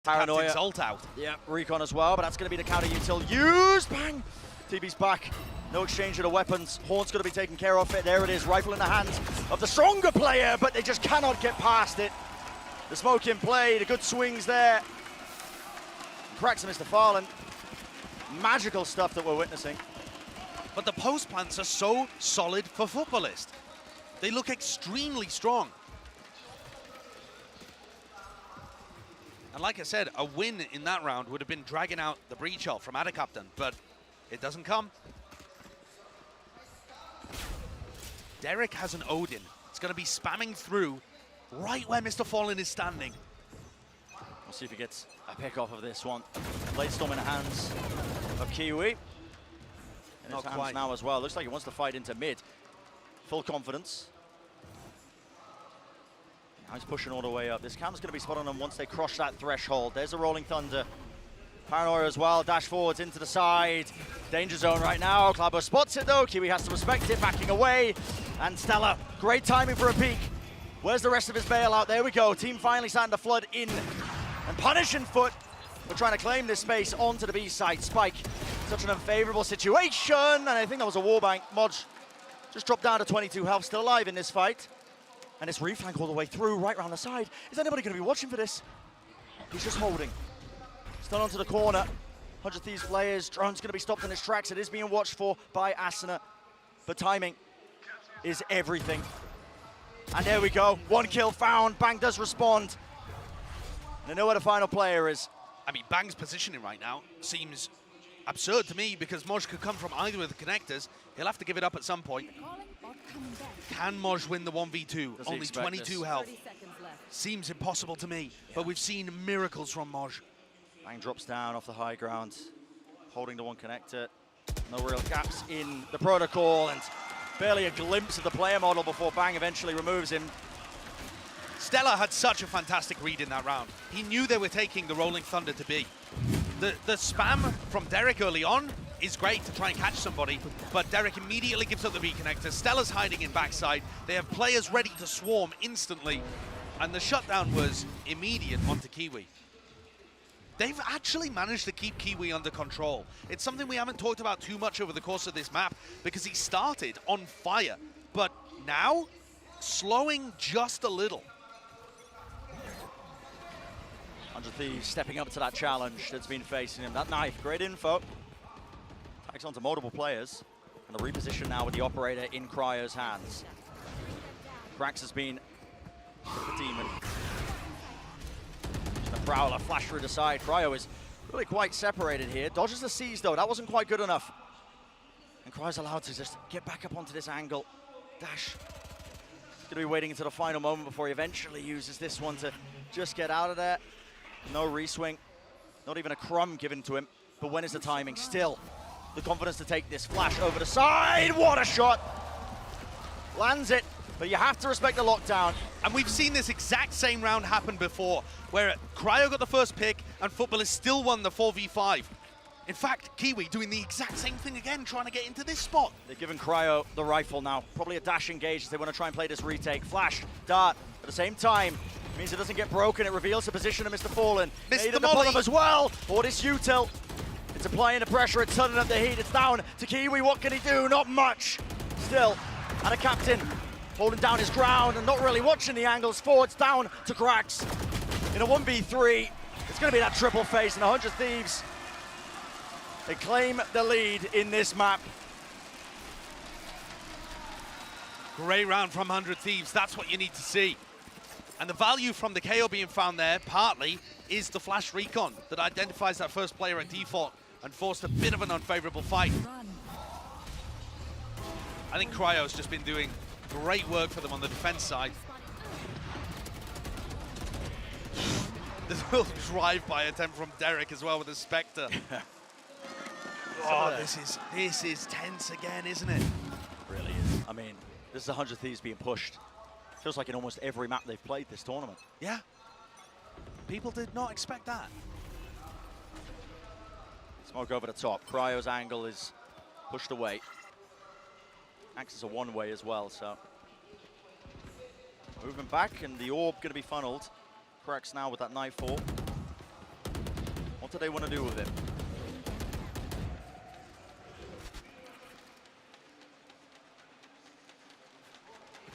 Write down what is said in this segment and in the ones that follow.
Paranoia. Captain's ult out. Yeah, recon as well, but that's going to be the counter util used. Bang! TB's back. No exchange of the weapons. Horn's going to be taken care of. There it is, rifle in the hands of the stronger player, but they just cannot get past it. The smoke in play, the good swings there. Cracks Mr. Farland. Magical stuff that we're witnessing. But the post plants are so solid for Futbolist. They look extremely strong. And like I said, a win in that round would have been dragging out the breach ult from Addercaptain, but it doesn't come. Derek has an Odin. It's going to be spamming through right where Mr. Fallen is standing. We'll see if he gets a pick off of this one. Blade Storm in the hands of Kiwi. In his Not hands quite. now as well. Looks like he wants to fight into mid. Full confidence. Now he's pushing all the way up. This cam's going to be spot on them once they cross that threshold. There's a Rolling Thunder. Paranoia as well. Dash forwards into the side. Danger zone right now. Clabo spots it though. Kiwi has to respect it. Backing away. And Stella, great timing for a peek. Where's the rest of his bailout? There we go. Team finally starting to flood in. And punishing Foot. We're trying to claim this space onto the B side. Spike. Such an unfavorable situation. And I think that was a wallbang. Modge just dropped down to 22 health. Still alive in this fight. And it's reflank all the way through, right around the side. Is anybody going to be watching for this? He's just holding. Still onto the corner. 100 Thieves players. Drone's going to be stopped in his tracks. It is being watched for by Asuna. But timing is everything. And there we go. One kill found. Bang does respond. And they know where the final player is. I mean, Bang's positioning right now seems absurd to me because Moj could come from either of the connectors. He'll have to give it up at some point. Can Moj win the 1v2? Only 22 health. Seems impossible to me, but we've seen miracles from Moj. Bang drops down off the high ground, holding the one connector. No real gaps in the protocol, and barely a glimpse of the player model before Bang eventually removes him. Stella had such a fantastic read in that round. He knew they were taking the Rolling Thunder to B. The spam from Derek early on is great to try and catch somebody, but Derek immediately gives up the B connector. Stella's hiding in backside. They have players ready to swarm instantly, and the shutdown was immediate onto Kiwi. They've actually managed to keep Kiwi under control. It's something we haven't talked about too much over the course of this map because he started on fire, but now slowing just a little. 100 Thieves stepping up to that challenge that's been facing him. That knife, great info. Tags onto multiple players. And the reposition now with the operator in Cryo's hands. Krax has been the demon. Just a prowler flash through the side. Cryo is really quite separated here. Dodges the C's though, that wasn't quite good enough. And Cryo's allowed to just get back up onto this angle. Dash. He's gonna be waiting until the final moment before he eventually uses this one to just get out of there. No reswing, not even a crumb given to him. But when is the timing? Still, the confidence to take this flash over the side. What a shot! Lands it, but you have to respect the lockdown. And we've seen this exact same round happen before, where Cryo got the first pick and Futbolist still won the 4v5. In fact, Kiwi doing the exact same thing again, trying to get into this spot. They've given Cryo the rifle now. Probably a dash engage as they want to try and play this retake. Flash, dart, at the same time. Means it doesn't get broken. It reveals the position of Mr. Fallen. Missed Made the at the bottom molly as well. Or this util. It's applying the pressure. It's turning up the heat. It's down to Kiwi. What can he do? Not much. Still, and a captain holding down his ground and not really watching the angles. Forwards down to Cracks. In a 1v3, it's going to be that triple face, and the 100 Thieves, they claim the lead in this map. Great round from 100 Thieves. That's what you need to see. And the value from the KO being found there, partly, is the flash recon that identifies that first player at default and forced a bit of an unfavorable fight. I think Cryo's just been doing great work for them on the defense side. The little drive-by attempt from Derek as well with the Spectre. Oh, this is tense again, isn't it? It really is. I mean, this is 100 Thieves being pushed. Feels like in almost every map they've played this tournament. Yeah. People did not expect that. Smoke over the top. Cryo's angle is pushed away. Acts as a one-way as well, so. Moving back, and the orb going to be funneled. Cracks now with that knife fall. do they want to do with it?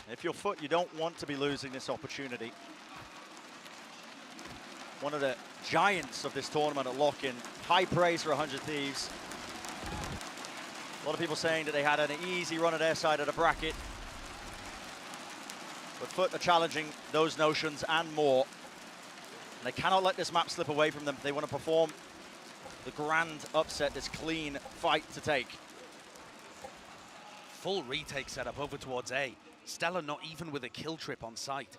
If you're Foot, you don't want to be losing this opportunity. One of the giants of this tournament at lock-in. High praise for 100 Thieves. A lot of people saying that they had an easy run at their side of the bracket. But Foot are challenging those notions and more. And they cannot let this map slip away from them if they want to perform the grand upset, this clean fight to take. Full retake setup over towards A. Stella not even with a kill trip on site.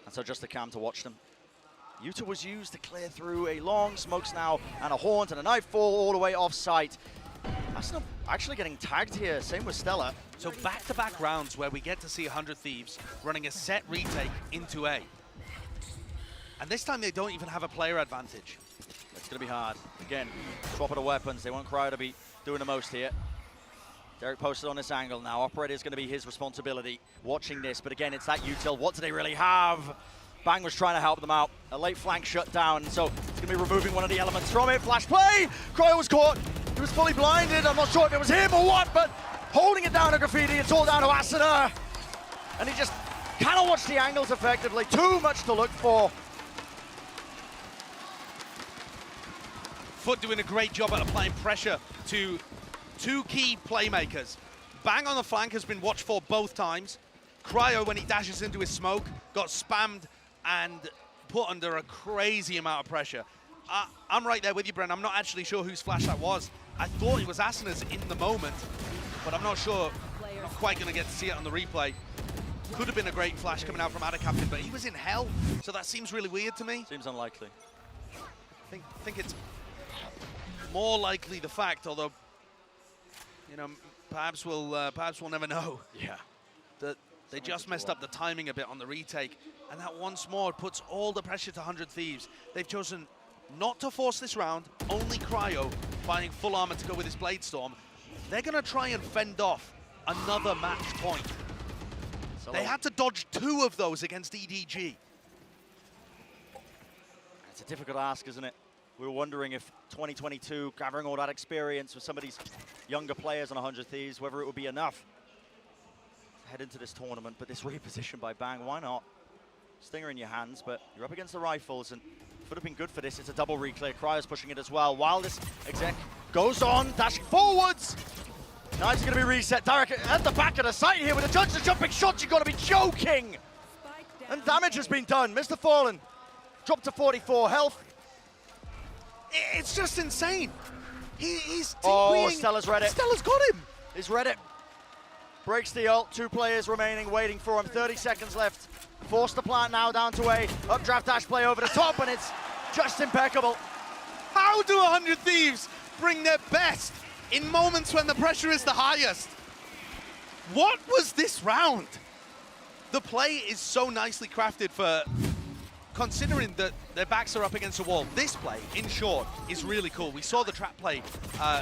And so just the cam to watch them. Utah was used to clear through a long smokes now and a haunt and a nightfall all the way off site. That's not actually getting tagged here, same with Stella. So back-to-back rounds where we get to see 100 Thieves running a set retake into A. And this time they don't even have a player advantage. It's going to be hard. Again, swap of the weapons. They want Cryo to be doing the most here. Derek posted on this angle now. Operator is going to be his responsibility watching this. But again, it's that util. What do they really have? Bang was trying to help them out. A late flank shut down. So it's going to be removing one of the elements from it. Flash play. Cryo was caught. He was fully blinded. I'm not sure if it was him or what, but holding it down to Graffiti. It's all down to Asuna. And he just cannot watch the angles effectively. Too much to look for. Foot doing a great job at applying pressure to two key playmakers. Bang on the flank has been watched for both times. Cryo, when he dashes into his smoke, got spammed and put under a crazy amount of pressure. I'm right there with you, Bren. I'm not actually sure whose flash that was. I thought it was Asuna's in the moment, but I'm not sure. I'm not quite going to get to see it on the replay. Could have been a great flash coming out from Ada Captain, but he was in hell, so that seems really weird to me. Seems unlikely. I think it's more likely the fact, although, you know, perhaps we'll never know. Yeah. That they just messed up the timing a bit on the retake, and that once more puts all the pressure to 100 Thieves. They've chosen not to force this round, only Cryo buying full armor to go with his Blade Storm. They're going to try and fend off another match point. They had to dodge 2 of those against EDG. It's a difficult ask, isn't it? We were wondering if 2022, gathering all that experience with some of these younger players on 100 Thieves, whether it would be enough to head into this tournament. But this reposition by Bang, why not? Stinger in your hands, but you're up against the rifles, and would have been good for this. It's a double reclear. Cryo's pushing it as well. While this exec goes on, dashing forwards. Now it's going to be reset. Derek at the back of the site here with the judge, the jumping shots. You've got to be joking. And damage has been done. Mr. Fallen dropped to 44 health. It's just insane. He's oh, Stella's read it. Stella's got him. He's read it. Breaks the ult. 2 players remaining, waiting for him. 30 seconds left. Forced the plant now down to A. Updraft dash play over the top, and it's just impeccable. How do 100 Thieves bring their best in moments when the pressure is the highest? What was this round? The play is so nicely crafted for considering that their backs are up against a wall. This play, in short, is really cool. We saw the trap play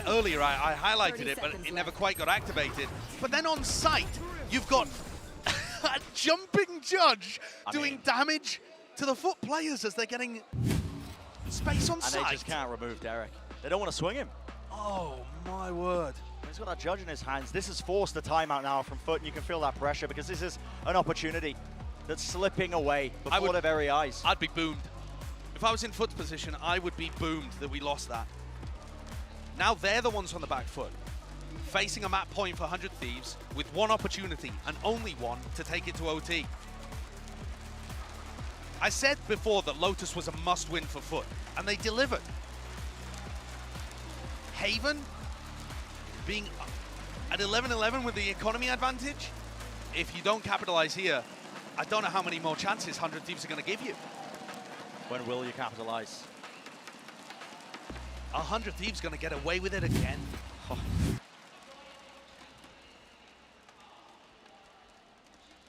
earlier. I highlighted it, but it never quite got activated. But then on site, you've got a jumping judge doing damage to the Foot players as they're getting space on site. And they just can't remove Derek. They don't want to swing him. Oh, my word. He's got that judge in his hands. This has forced the timeout now from Foot, and you can feel that pressure because this is an opportunity that's slipping away before their very eyes. I'd be boomed. If I was in Foot's position, I would be boomed that we lost that. Now they're the ones on the back foot, facing a map point for 100 Thieves with one opportunity, and only one, to take it to OT. I said before that Lotus was a must-win for Foot, and they delivered. Haven being at 11-11 with the economy advantage, if you don't capitalize here, I don't know how many more chances 100 Thieves are going to give you. When will you capitalize? 100 Thieves going to get away with it again. Oh.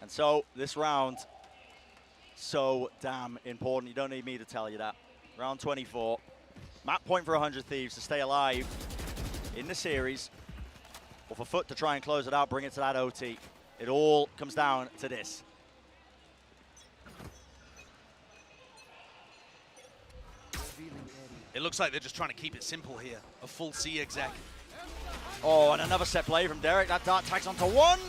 And so this round, so damn important. You don't need me to tell you that. Round 24. Map point for 100 Thieves to stay alive in the series, or for Foot to try and close it out, bring it to that OT. It all comes down to this. It looks like they're just trying to keep it simple here. A full C exec. Oh, and another set play from Derek. That dart tags onto one.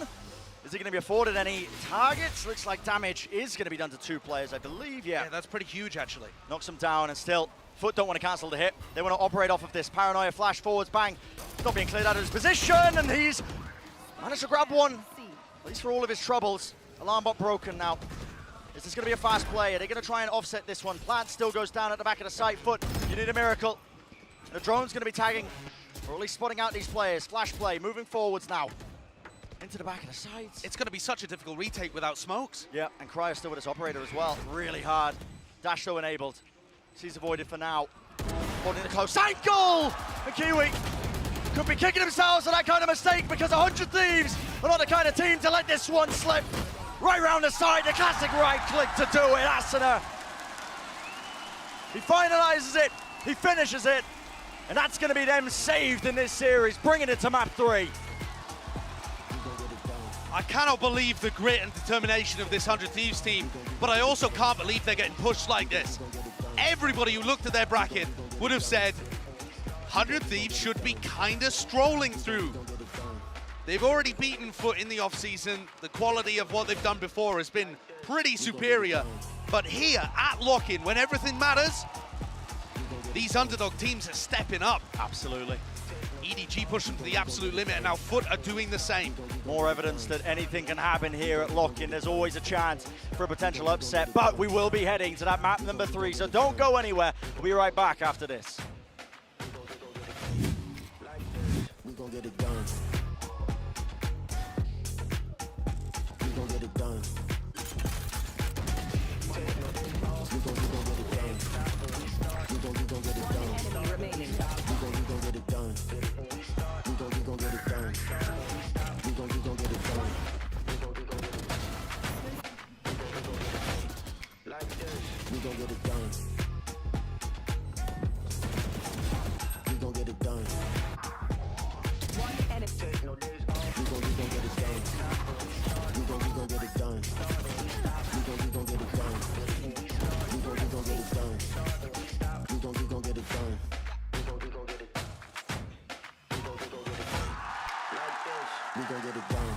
Is he going to be afforded any targets? Looks like damage is going to be done to 2 players, I believe, yeah. Yeah, that's pretty huge, actually. Knocks him down, and still, Foot don't want to cancel the hit. They want to operate off of this. Paranoia, flash forwards, bang. He's not being cleared out of his position, and he's managed to grab one, at least for all of his troubles. Alarm bot broken now. Is this going to be a fast play? Are they going to try and offset this one? Plant still goes down at the back of the site. Foot, you need a miracle. The drone's going to be tagging, or at least spotting out these players. Flash play, moving forwards now. Into the back of the sides. It's going to be such a difficult retake without smokes. Yeah, and Cryo still with his operator as well. Really hard. Dash though enabled. She's avoided for now. Holding the close. Side goal! And Kiwi could be kicking themselves for that kind of mistake because 100 Thieves are not the kind of team to let this one slip. Right round the side, the classic right click to do it. Asuna. He finalizes it. He finishes it. And that's going to be them saved in this series, bringing it to map 3. I cannot believe the grit and determination of this 100 Thieves team, but I also can't believe they're getting pushed like this. Everybody who looked at their bracket would have said 100 Thieves should be kind of strolling through. They've already beaten Foot in the offseason. The quality of what they've done before has been pretty superior. But here at Lock-In, when everything matters, these underdog teams are stepping up. Absolutely. EDG pushed them to the absolute limit, and now Foot are doing the same. More evidence that anything can happen here at Lock-In. There's always a chance for a potential upset, but we will be heading to that map number 3, so don't go anywhere. We'll be right back after this. We gon' get it done. We gon' get it done. We gon' get it done. We gon' get it done. We gon' get it done. We gon' get it done. We gon' get it done. We gon' get it done. Like this. We gon' get it done. We gon' get it done. Take no days off. We gon' get it done. We gon' get it done. We gon' get it done. We gon' get it done. We gon' get it done. We gon' get it. Like this. We gon' get it done.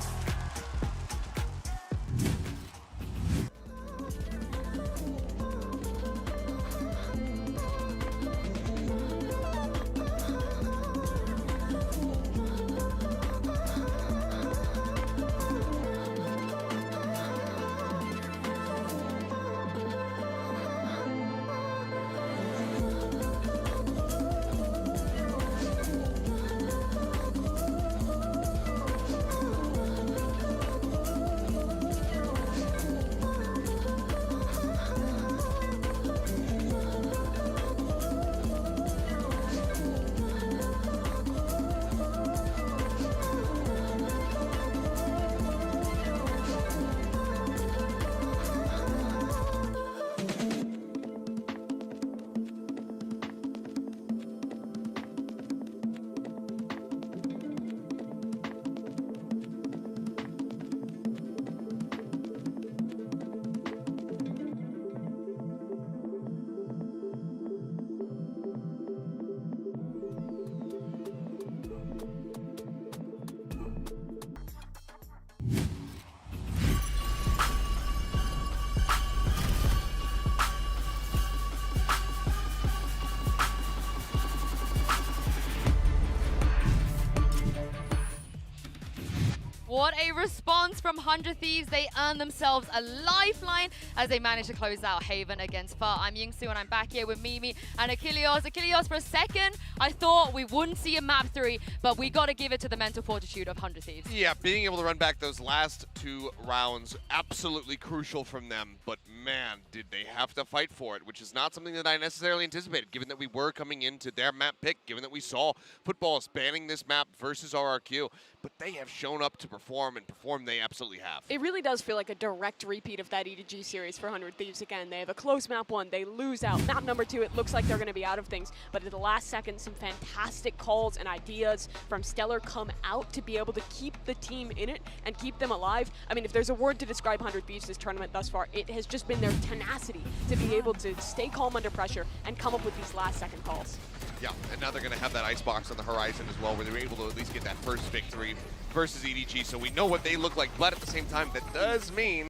What a response from 100 Thieves. They earned themselves a lifeline as they managed to close out Haven against Far. I'm Yingsu and I'm back here with Mimi and Achilles. Achilles, for a second, I thought we wouldn't see a map 3, but we got to give it to the mental fortitude of 100 Thieves. Yeah, being able to run back those last 2 rounds, absolutely crucial from them. But man, did they have to fight for it, which is not something that I necessarily anticipated, given that we were coming into their map pick, given that we saw football spanning this map versus RRQ. but they have shown up to perform, and perform they absolutely have. It really does feel like a direct repeat of that E2G series for 100 Thieves again. They have a close map 1, they lose out. Map number 2, it looks like they're going to be out of things, but at the last second, some fantastic calls and ideas from Stellar come out to be able to keep the team in it and keep them alive. I mean, if there's a word to describe 100 Thieves this tournament thus far, it has just been their tenacity to be able to stay calm under pressure and come up with these last second calls. Yeah, and now they're going to have that icebox on the horizon as well, where they're able to at least get that first victory versus EDG, so we know what they look like, but at the same time, that does mean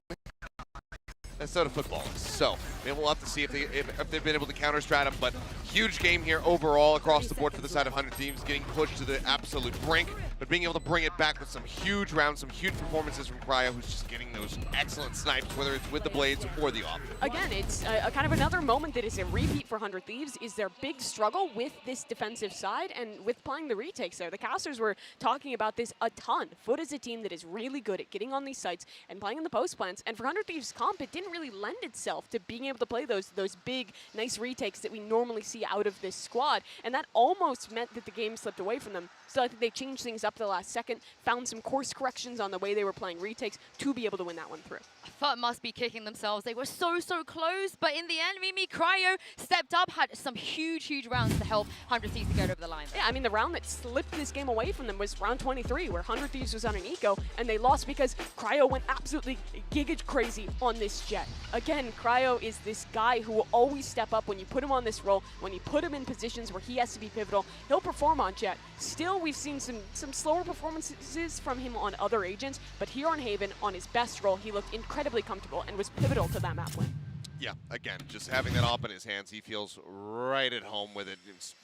that's so do footballers. So maybe we'll have to see if they've been able to counter-strat them, but huge game here overall across the board for the side of 100 Thieves, getting pushed to the absolute brink, but being able to bring it back with some huge rounds, some huge performances from Cryo, who's just getting those excellent snipes, whether it's with the blades or the off. Again, it's a kind of another moment that is a repeat for 100 Thieves, is their big struggle with this defensive side and with playing the retakes there. The casters were talking about this a ton. Foot is a team that is really good at getting on these sites and playing in the post plants, and for 100 Thieves comp, it didn't really lend itself to being able to play those big, nice retakes that we normally see out of this squad, and that almost meant that the game slipped away from them. So I think they changed things up the last second, found some course corrections on the way they were playing retakes to be able to win that one through. Foot must be kicking themselves. They were so close, but in the end, Mimi, Cryo stepped up, had some huge rounds to help 100 Thieves to get over the line. Yeah, I mean, the round that slipped this game away from them was round 23, where 100 Thieves was on an eco, and they lost because Cryo went absolutely giga crazy on this jet. Again, Cryo is this guy who will always step up when you put him on this role, when you put him in positions where he has to be pivotal, he'll perform on jet. Still, we've seen some slower performances from him on other agents, but here on Haven, on his best role, he looked incredibly comfortable and was pivotal to that map win. Yeah, again, just having that op in his hands, he feels right at home with it. It's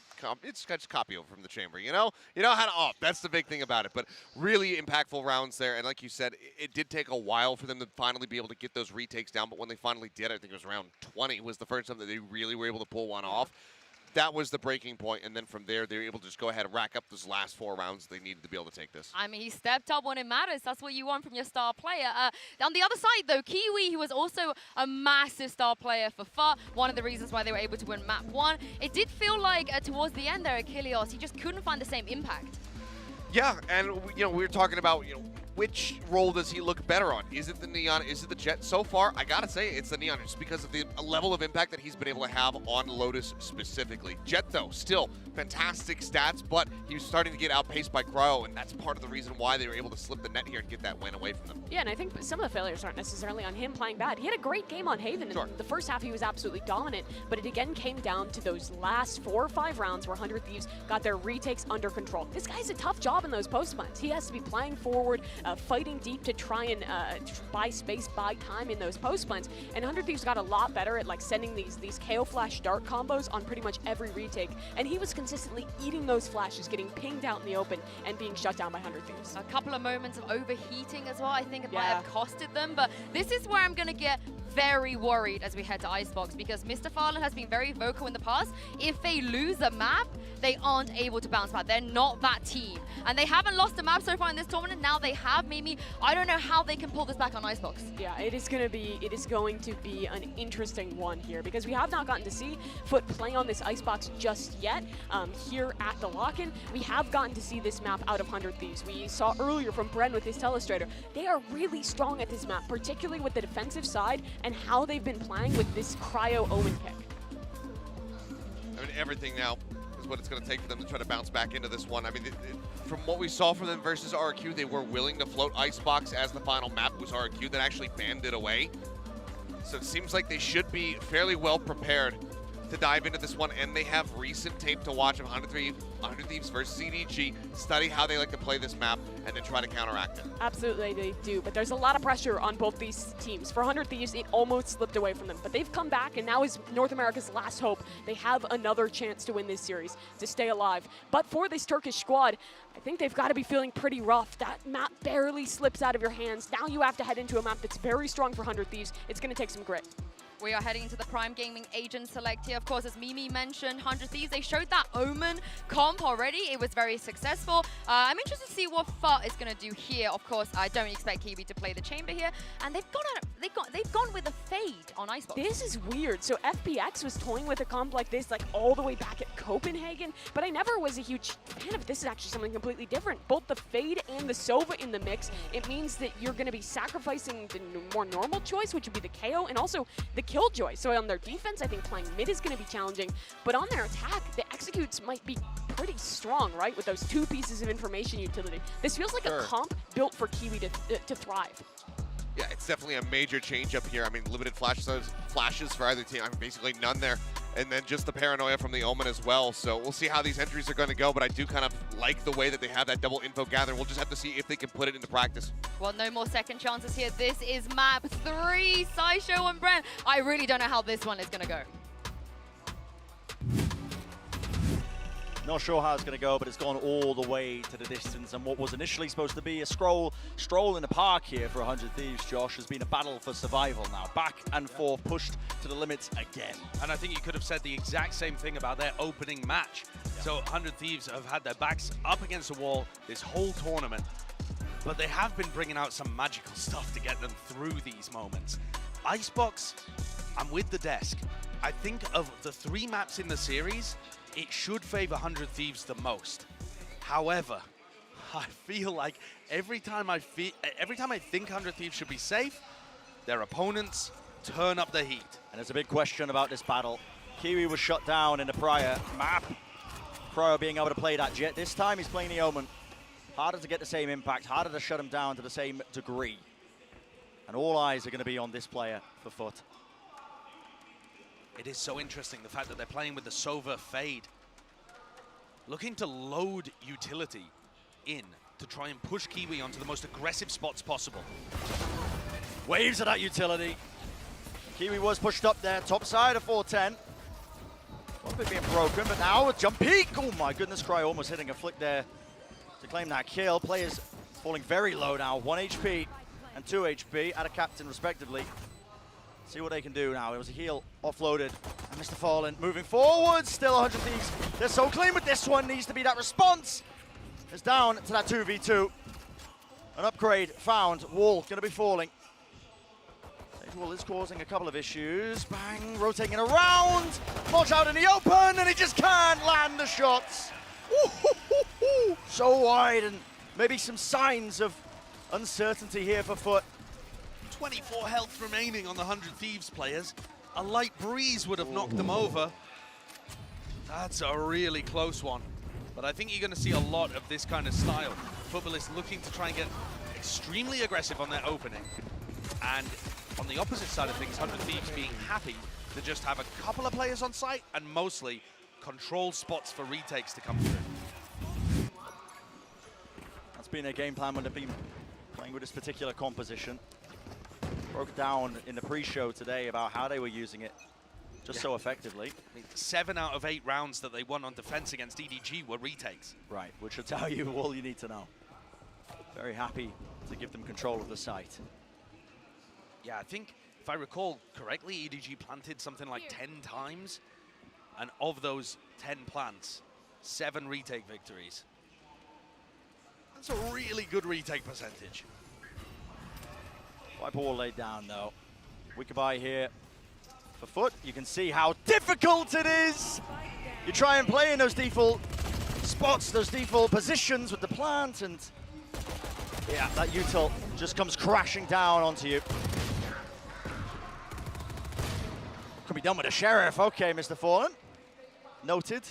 just copy over from the chamber, you know? You know how to op. That's the big thing about it. But really impactful rounds there. And like you said, it did take a while for them to finally be able to get those retakes down. But when they finally did, I think it was around 20 was the first time that they really were able to pull one off. That was the breaking point, and then from there, they were able to just go ahead and rack up those last 4 rounds they needed to be able to take this. I mean, he stepped up when it matters. That's what you want from your star player. On the other side, though, Kiwi, who was also a massive star player for FUT, one of the reasons why they were able to win map 1. It did feel like towards the end there at Kilios, he just couldn't find the same impact. Yeah, and we were talking about which role does he look better on? Is it the Neon? Is it the Jet? So far, I gotta say it's the Neon, just because of the level of impact that he's been able to have on Lotus specifically. Jet, though, still fantastic stats, but he was starting to get outpaced by Cryo, and that's part of the reason why they were able to slip the net here and get that win away from them. Yeah, and I think some of the failures aren't necessarily on him playing bad. He had a great game on Haven. Sure. In the first half, he was absolutely dominant, but it again came down to those last 4 or 5 rounds where 100 Thieves got their retakes under control. This guy's a tough job in those post plants. He has to be playing forward, fighting deep to try and buy space, buy time in those post plants. And 100 Thieves got a lot better at sending these KO flash dart combos on pretty much every retake. And he was consistently eating those flashes, getting pinged out in the open and being shut down by 100 Thieves. A couple of moments of overheating as well. I think it might have costed them, but this is where I'm going to get very worried as we head to Icebox, because Mr. Farland has been very vocal in the past. If they lose a map, they aren't able to bounce back. They're not that team. And they haven't lost a map so far in this tournament. Now they have, Mimi. I don't know how they can pull this back on Icebox. Yeah, it is going to be an interesting one here, because we have not gotten to see Foot play on this Icebox just yet. Here at the lock-in, we have gotten to see this map out of 100 Thieves. We saw earlier from Bren with his Telestrator. They are really strong at this map, particularly with the defensive side and how they've been playing with this Cryo Omen pick. I mean, everything now is what it's going to take for them to try to bounce back into this one. I mean, from what we saw from them versus RQ, they were willing to float Icebox as the final map. It was RQ that actually banned it away. So it seems like they should be fairly well prepared to dive into this one, and they have recent tape to watch of 100 Thieves versus EDG, study how they like to play this map, and then try to counteract it. Absolutely, they do, but there's a lot of pressure on both these teams. For 100 Thieves, it almost slipped away from them, but they've come back, and now is North America's last hope. They have another chance to win this series, to stay alive. But for this Turkish squad, I think they've got to be feeling pretty rough. That map barely slips out of your hands. Now you have to head into a map that's very strong for 100 Thieves. It's going to take some grit. We are heading into the Prime Gaming Agent Select here. Of course, as Mimi mentioned, 100 Thieves, they showed that Omen comp already. It was very successful. I'm interested to see what FUT is going to do here. Of course, I don't expect Kiwi to play the Chamber here. And they've gone with a Fade on Icebox. This is weird. So FPX was toying with a comp like this, like all the way back at Copenhagen, but I never was a huge fan of. This is actually something completely different. Both the Fade and the Sova in the mix. It means that you're going to be sacrificing the more normal choice, which would be the KO, and also the Killjoy. So on their defense, I think playing mid is going to be challenging, but on their attack, the executes might be pretty strong, right? With those two pieces of information utility. This feels like a comp built for Kiwi to thrive. Yeah, it's definitely a major change up here. I mean, limited flashes for either team. I mean, basically none there. And then just the paranoia from the Omen as well. So we'll see how these entries are going to go, but I do kind of like the way that they have that double info gather. We'll just have to see if they can put it into practice. Well, no more second chances here. This is map 3, Sideshow and Brent. I really don't know how this one is going to go. Not sure how it's going to go, but it's gone all the way to the distance. And what was initially supposed to be a stroll in the park here for 100 Thieves, Josh, has been a battle for survival now. Back and forth, pushed to the limits again. And I think you could have said the exact same thing about their opening match. Yeah. So 100 Thieves have had their backs up against the wall this whole tournament, but they have been bringing out some magical stuff to get them through these moments. Icebox, I'm with the desk. I think of the 3 maps in the series, it should favor 100 Thieves the most. However, I feel like every time I think 100 Thieves should be safe, their opponents turn up the heat. And there's a big question about this battle. Kiwi was shut down in the prior map. Cryo being able to play that Jet. This time he's playing the Omen. Harder to get the same impact, harder to shut him down to the same degree. And all eyes are going to be on this player for FUT. It is so interesting, the fact that they're playing with the Sova Fade. Looking to load utility in to try and push Kiwi onto the most aggressive spots possible. Waves of that utility. Kiwi was pushed up there, top side of 410. One bit being broken, but now a jump peak. Oh my goodness, Cry almost hitting a flick there to claim that kill. Players falling very low now, 1 HP and 2 HP at a captain respectively. See what they can do now. It was a heal offloaded. And Mr. Fallen moving forward. Still 100 Thieves. They're so clean with this one. Needs to be that response. It's down to that 2v2. An upgrade found. Wall going to be falling. Stage wall is causing a couple of issues. Bang. Rotating around. Launch out in the open. And he just can't land the shots. Ooh, so wide. And maybe some signs of uncertainty here for FUT. 24 health remaining on the 100 Thieves players. A light breeze would have knocked them over. That's a really close one. But I think you're going to see a lot of this kind of style. Footballists looking to try and get extremely aggressive on their opening. And on the opposite side of things, 100 Thieves being happy to just have a couple of players on site and mostly control spots for retakes to come through. That's been their game plan when they've been playing with this particular composition. Broke down in the pre-show today about how they were using it just so effectively. I mean, 7 out of 8 rounds that they won on defense against EDG were retakes. Right, which will tell you all you need to know. Very happy to give them control of the site. Yeah, I think, if I recall correctly, EDG planted something like 10 times. And of those 10 plants, 7 retake victories. That's a really good retake percentage. Wipe wall laid down though. Wickaby here for FUT. You can see how difficult it is. You try and play in those default spots, those default positions with the plant, and yeah, that util just comes crashing down onto you. Could be done with a sheriff. Okay, Mr. Fallen. Noted.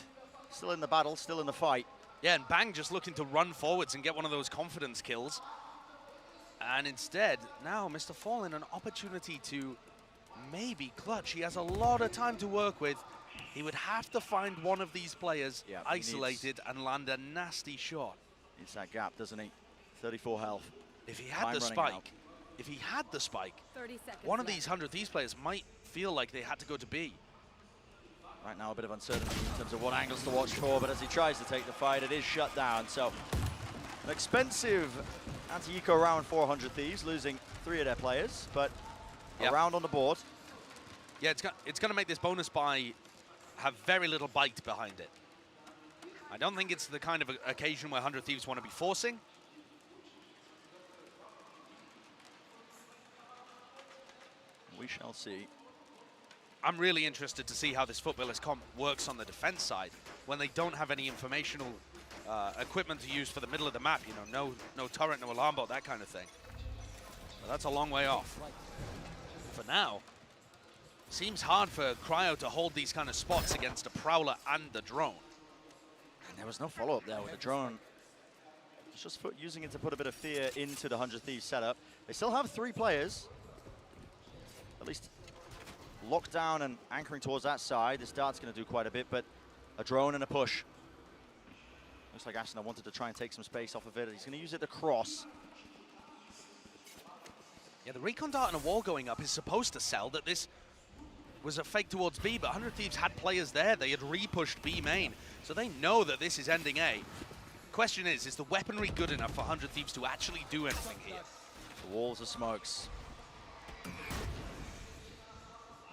Still in the battle, still in the fight. Yeah, and Bang just looking to run forwards and get one of those confidence kills. And instead, now Mr. Fallen, an opportunity to maybe clutch. He has a lot of time to work with. He would have to find one of these players isolated and land a nasty shot. It's that gap, doesn't he? 34 health. If he had the spike, one of these 100 Thieves players might feel like they had to go to B. Right now, a bit of uncertainty in terms of what angles to watch for, but as he tries to take the fight, it is shut down. So, an expensive anti-eco round for 100 Thieves, losing 3 of their players, but a round on the board. Yeah, it's going to make this bonus buy have very little bite behind it. I don't think it's the kind of occasion where 100 Thieves want to be forcing. We shall see. I'm really interested to see how this Footballers comp works on the defense side when they don't have any informational equipment to use for the middle of the map. You know, no turret, no alarm bot, that kind of thing. But that's a long way off. For now, seems hard for Cryo to hold these kind of spots against a Prowler and the drone. And there was no follow-up there with the drone. It's just using it to put a bit of fear into the 100 Thieves setup. They still have 3 players. At least locked down and anchoring towards that side. This dart's going to do quite a bit, but a drone and a push. Looks like Asuna wanted to try and take some space off of it. He's going to use it to cross. Yeah, the recon dart and a wall going up is supposed to sell that this was a fake towards B, but 100 Thieves had players there. They had re-pushed B main, so they know that this is ending A. Question is the weaponry good enough for 100 Thieves to actually do anything here? The walls of smokes.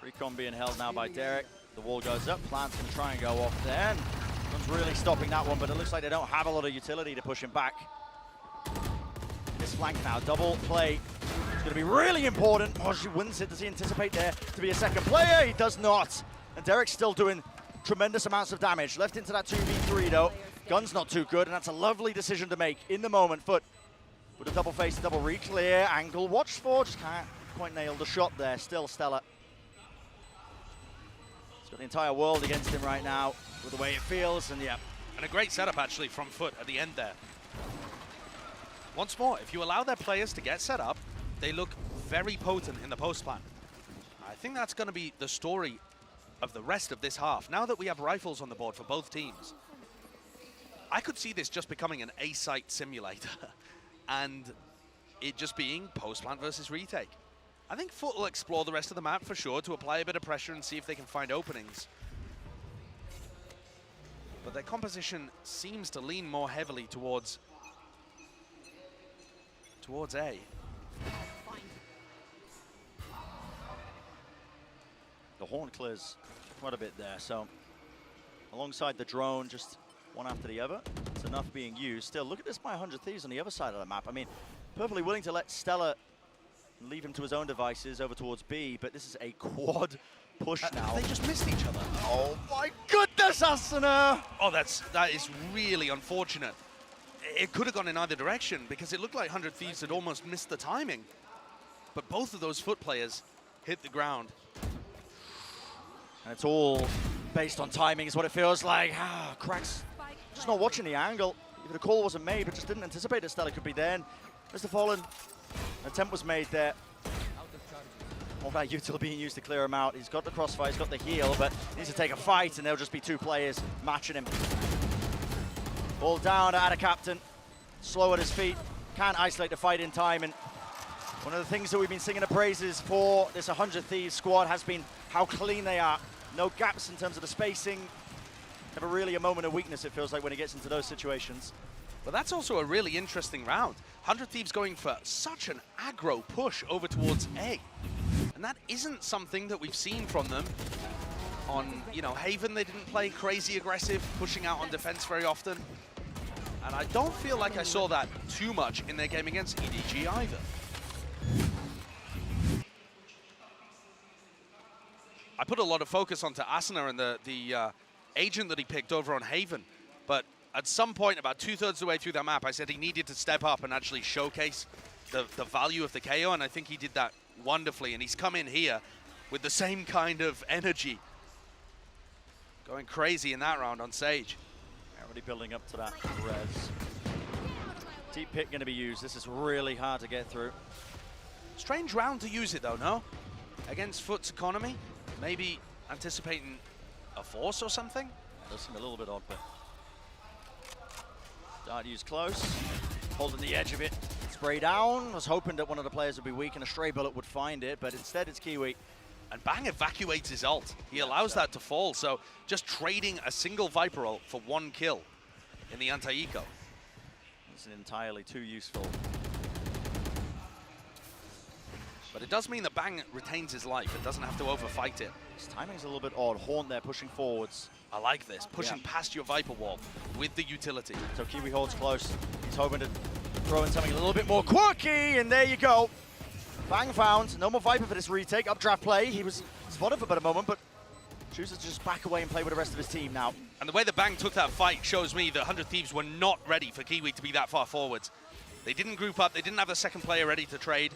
Recon being held now by Derek. The wall goes up. Plant's going to try and go off there. One's really stopping that one, but it looks like they don't have a lot of utility to push him back. This flank now, double play. It's going to be really important. Moji wins it. Does he anticipate there to be a second player? He does not. And Derek's still doing tremendous amounts of damage. Left into that 2v3 though. Gun's not too good, and that's a lovely decision to make in the moment. Foot with a double face, double re-clear angle. Watch for, just can't quite nail the shot there. Still Stellar. He's got the entire world against him right now with the way it feels, and yeah. And a great setup actually from Foot at the end there. Once more, if you allow their players to get set up, they look very potent in the post plan. I think that's going to be the story of the rest of this half. Now that we have rifles on the board for both teams, I could see this just becoming an A-site simulator and it just being post plant versus retake. I think Foot will explore the rest of the map for sure to apply a bit of pressure and see if they can find openings. But their composition seems to lean more heavily towards A. The horn clears quite a bit there, so alongside the drone, just one after the other, it's enough being used. Still, look at this by 100 Thieves on the other side of the map. I mean, perfectly willing to let Stella leave him to his own devices over towards B, but this is a quad push now. They just missed each other. Oh my goodness, Asuna! Oh, that is really unfortunate. It could have gone in either direction because it looked like 100 Thieves had almost missed the timing. But both of those Foot players hit the ground. And it's all based on timing is what it feels like. Cracks just not watching the angle. Even the call wasn't made, but just didn't anticipate that Stella could be there. And Mr. Fallen, an attempt was made there. All that util being used to clear him out. He's got the crossfire, he's got the heal, but he needs to take a fight, and there'll just be 2 players matching him. Ball down at a captain, slow at his feet, can't isolate the fight in time, and one of the things that we've been singing the praises for this 100 Thieves squad has been how clean they are. No gaps in terms of the spacing. Never really a moment of weakness, it feels like, when it gets into those situations. But that's also a really interesting round. 100 Thieves going for such an aggro push over towards A. And that isn't something that we've seen from them. On, Haven, they didn't play crazy aggressive, pushing out on defense very often. And I don't feel like I saw that too much in their game against EDG either. I put a lot of focus onto Asuna and the agent that he picked over on Haven. But at some point, about 2/3 of the way through that map, I said he needed to step up and actually showcase the value of the KO, and I think he did that wonderfully. And he's come in here with the same kind of energy. Going crazy in that round on Sage. Already building up to that res. Deep pit going to be used. This is really hard to get through. Strange round to use it though, no? Against Foot's economy? Maybe anticipating a force or something? Does seem a little bit odd, but dart used close, holding the edge of it. Spray down, was hoping that one of the players would be weak and a stray bullet would find it, but instead it's Kiwi. And Bang evacuates his ult. He allows that to fall, so just trading a single Viper ult for 1 kill in the anti-eco. Isn't entirely too useful. But it does mean that Bang retains his life. It doesn't have to overfight it. His timing's a little bit odd. Horn there pushing forwards. I like this, pushing past your Viper wall with the utility. So Kiwi holds close. He's hoping to throw in something a little bit more quirky, and there you go. Bang found. No more Viper for this retake. Updraft play. He was spotted for about a moment, but chooses to just back away and play with the rest of his team now. And the way that Bang took that fight shows me that 100 Thieves were not ready for Kiwi to be that far forwards. They didn't group up. They didn't have the second player ready to trade.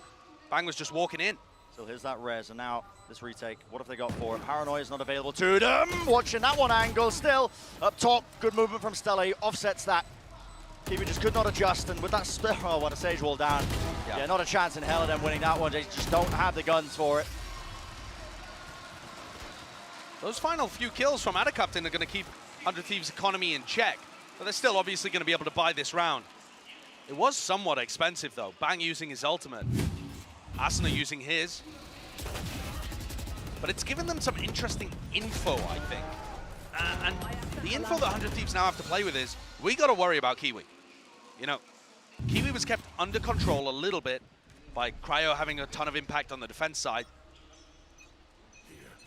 Bang was just walking in. So here's that res, and now this retake. What have they got for it? Paranoia is not available to them. Watching that one angle still. Up top, good movement from elley. Offsets that. Kiwi just could not adjust, and with that oh, what a sage wall down. Yeah, not a chance in hell of them winning that one. They just don't have the guns for it. Those final few kills from Adacaptain are going to keep 100 Thieves' economy in check, but they're still obviously going to be able to buy this round. It was somewhat expensive, though. Bang using his ultimate. Asuna using his. But it's given them some interesting info, I think. And the info that 100 Thieves now have to play with is, we got to worry about Kiwi. You know, Kiwi was kept under control a little bit by Cryo having a ton of impact on the defense side.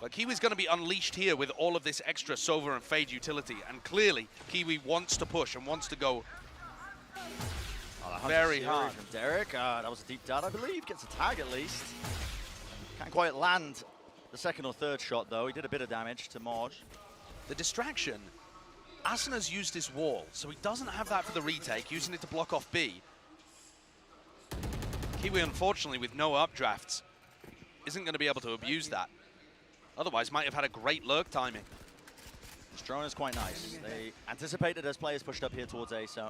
But Kiwi's going to be unleashed here with all of this extra Sova and Fade utility. And clearly, Kiwi wants to push and wants to go very hard. From Derek, that was a deep dart, I believe. Gets a tag at least. Can't quite land the second or third shot, though. He did a bit of damage to Moj. The distraction, Asuna's used his wall, so he doesn't have that for the retake, using it to block off B. Kiwi, unfortunately, with no updrafts, isn't going to be able to abuse that. Otherwise, might have had a great lurk timing. This drone is quite nice. They anticipated as players pushed up here towards A, so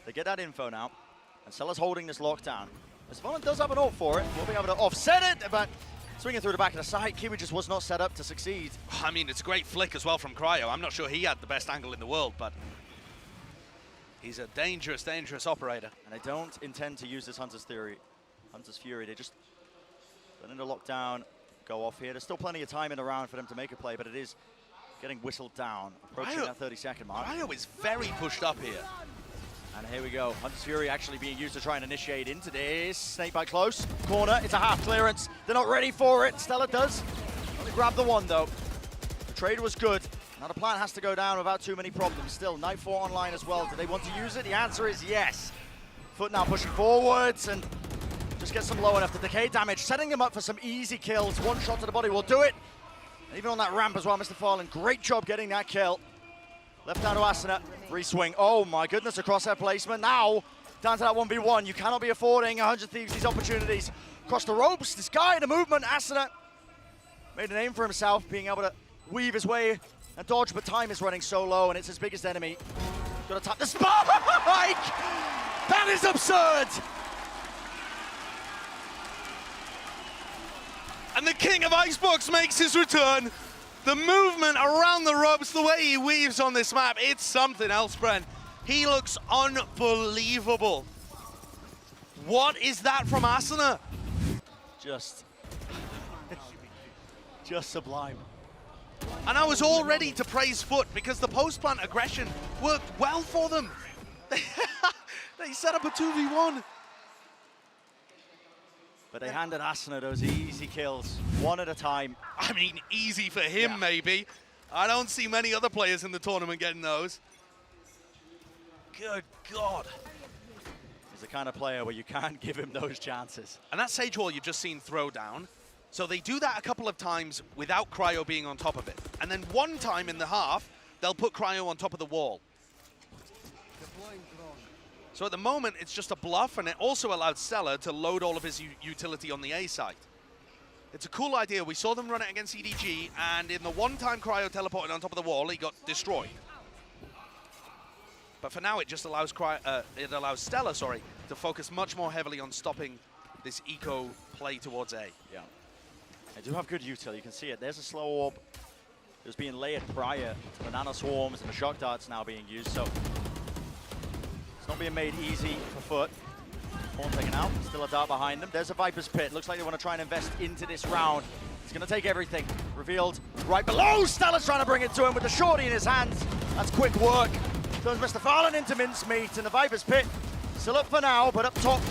they get that info now. And Stella's holding this lockdown. As Valorant does have an ult for it, we'll be able to offset it, but swinging through the back of the side, Kiwi just was not set up to succeed. I mean, it's a great flick as well from Cryo. I'm not sure he had the best angle in the world, but he's a dangerous, dangerous operator. And they don't intend to use this Hunter's Fury. They just run into lockdown, go off here. There's still plenty of time in the round for them to make a play, but it is getting whistled down, approaching that 30-second mark. Cryo is very pushed up here. And here we go. Hunter's Fury actually being used to try and initiate into this. Snake by close. Corner. It's a half clearance. They're not ready for it. Stella does. Only grab the one, though. The trade was good. Now the plant has to go down without too many problems. Still, Night 4 online as well. Do they want to use it? The answer is yes. Foot now pushing forwards and just gets them low enough to decay damage. Setting them up for some easy kills. One shot to the body will do it. And even on that ramp as well, Mr. Fallen. Great job getting that kill. Left down to Asuna, re-swing. Oh my goodness, a crosshair placement. Now, down to that 1v1. You cannot be affording 100 Thieves these opportunities. Across the ropes, this guy, the movement, Asuna made a name for himself, being able to weave his way and dodge, but time is running so low, and it's his biggest enemy. Got to tap the spike! That is absurd! And the king of Icebox makes his return. The movement around the ropes, the way he weaves on this map, it's something else, Brent. He looks unbelievable. What is that from Asuna? Just sublime. And I was all ready to praise Foot because the post-plant aggression worked well for them. They set up a 2v1. But they handed Asuna those easy kills, one at a time. I mean, easy for him, maybe. I don't see many other players in the tournament getting those. Good God. He's the kind of player where you can't give him those chances. And that Sage Wall you've just seen throw down. So they do that a couple of times without Cryo being on top of it. And then one time in the half, they'll put Cryo on top of the wall. So at the moment, it's just a bluff, and it also allowed Stella to load all of his utility on the A site. It's a cool idea. We saw them run it against EDG, and in the one time Cryo teleported on top of the wall, he got destroyed. But for now, it just allows Stella, to focus much more heavily on stopping this eco play towards A. Yeah. They do have good util. You can see it. There's a slow orb. It was being layered prior to the nano swarms and the shock darts now being used. So it's not being made easy for Foot. Horn taken out. Still a dart behind them. There's a Viper's Pit. Looks like they want to try and invest into this round. It's going to take everything. Revealed right below. Stella's trying to bring it to him with the shorty in his hands. That's quick work. Turns Mr. Fallen into mincemeat, and the Viper's Pit still up for now, but up top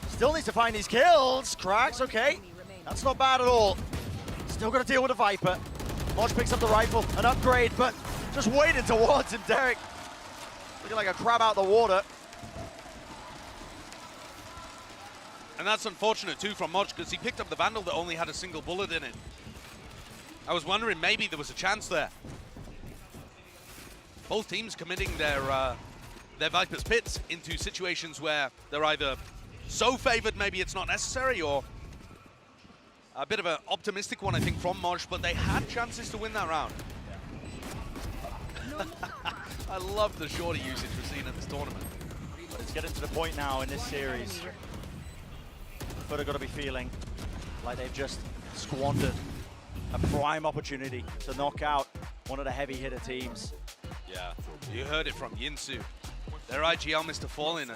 still needs to find these kills. Cracks, okay. That's not bad at all. Still got to deal with a Viper. Modge picks up the rifle, an upgrade, but just waiting towards him. Derek looking like a crab out the water. And that's unfortunate too from Modge, because he picked up the Vandal that only had a single bullet in it. I was wondering maybe there was a chance there. Both teams committing their Viper's pits into situations where they're either so favored maybe it's not necessary, or a bit of an optimistic one, I think, from Modge, but they had chances to win that round. I love the shorty usage we're seeing in this tournament. But it's getting to the point now in this series. But they've got to be feeling like they've just squandered a prime opportunity to knock out one of the heavy hitter teams. Yeah, you heard it from Yinsu. Their IGL, Mr. Fallen,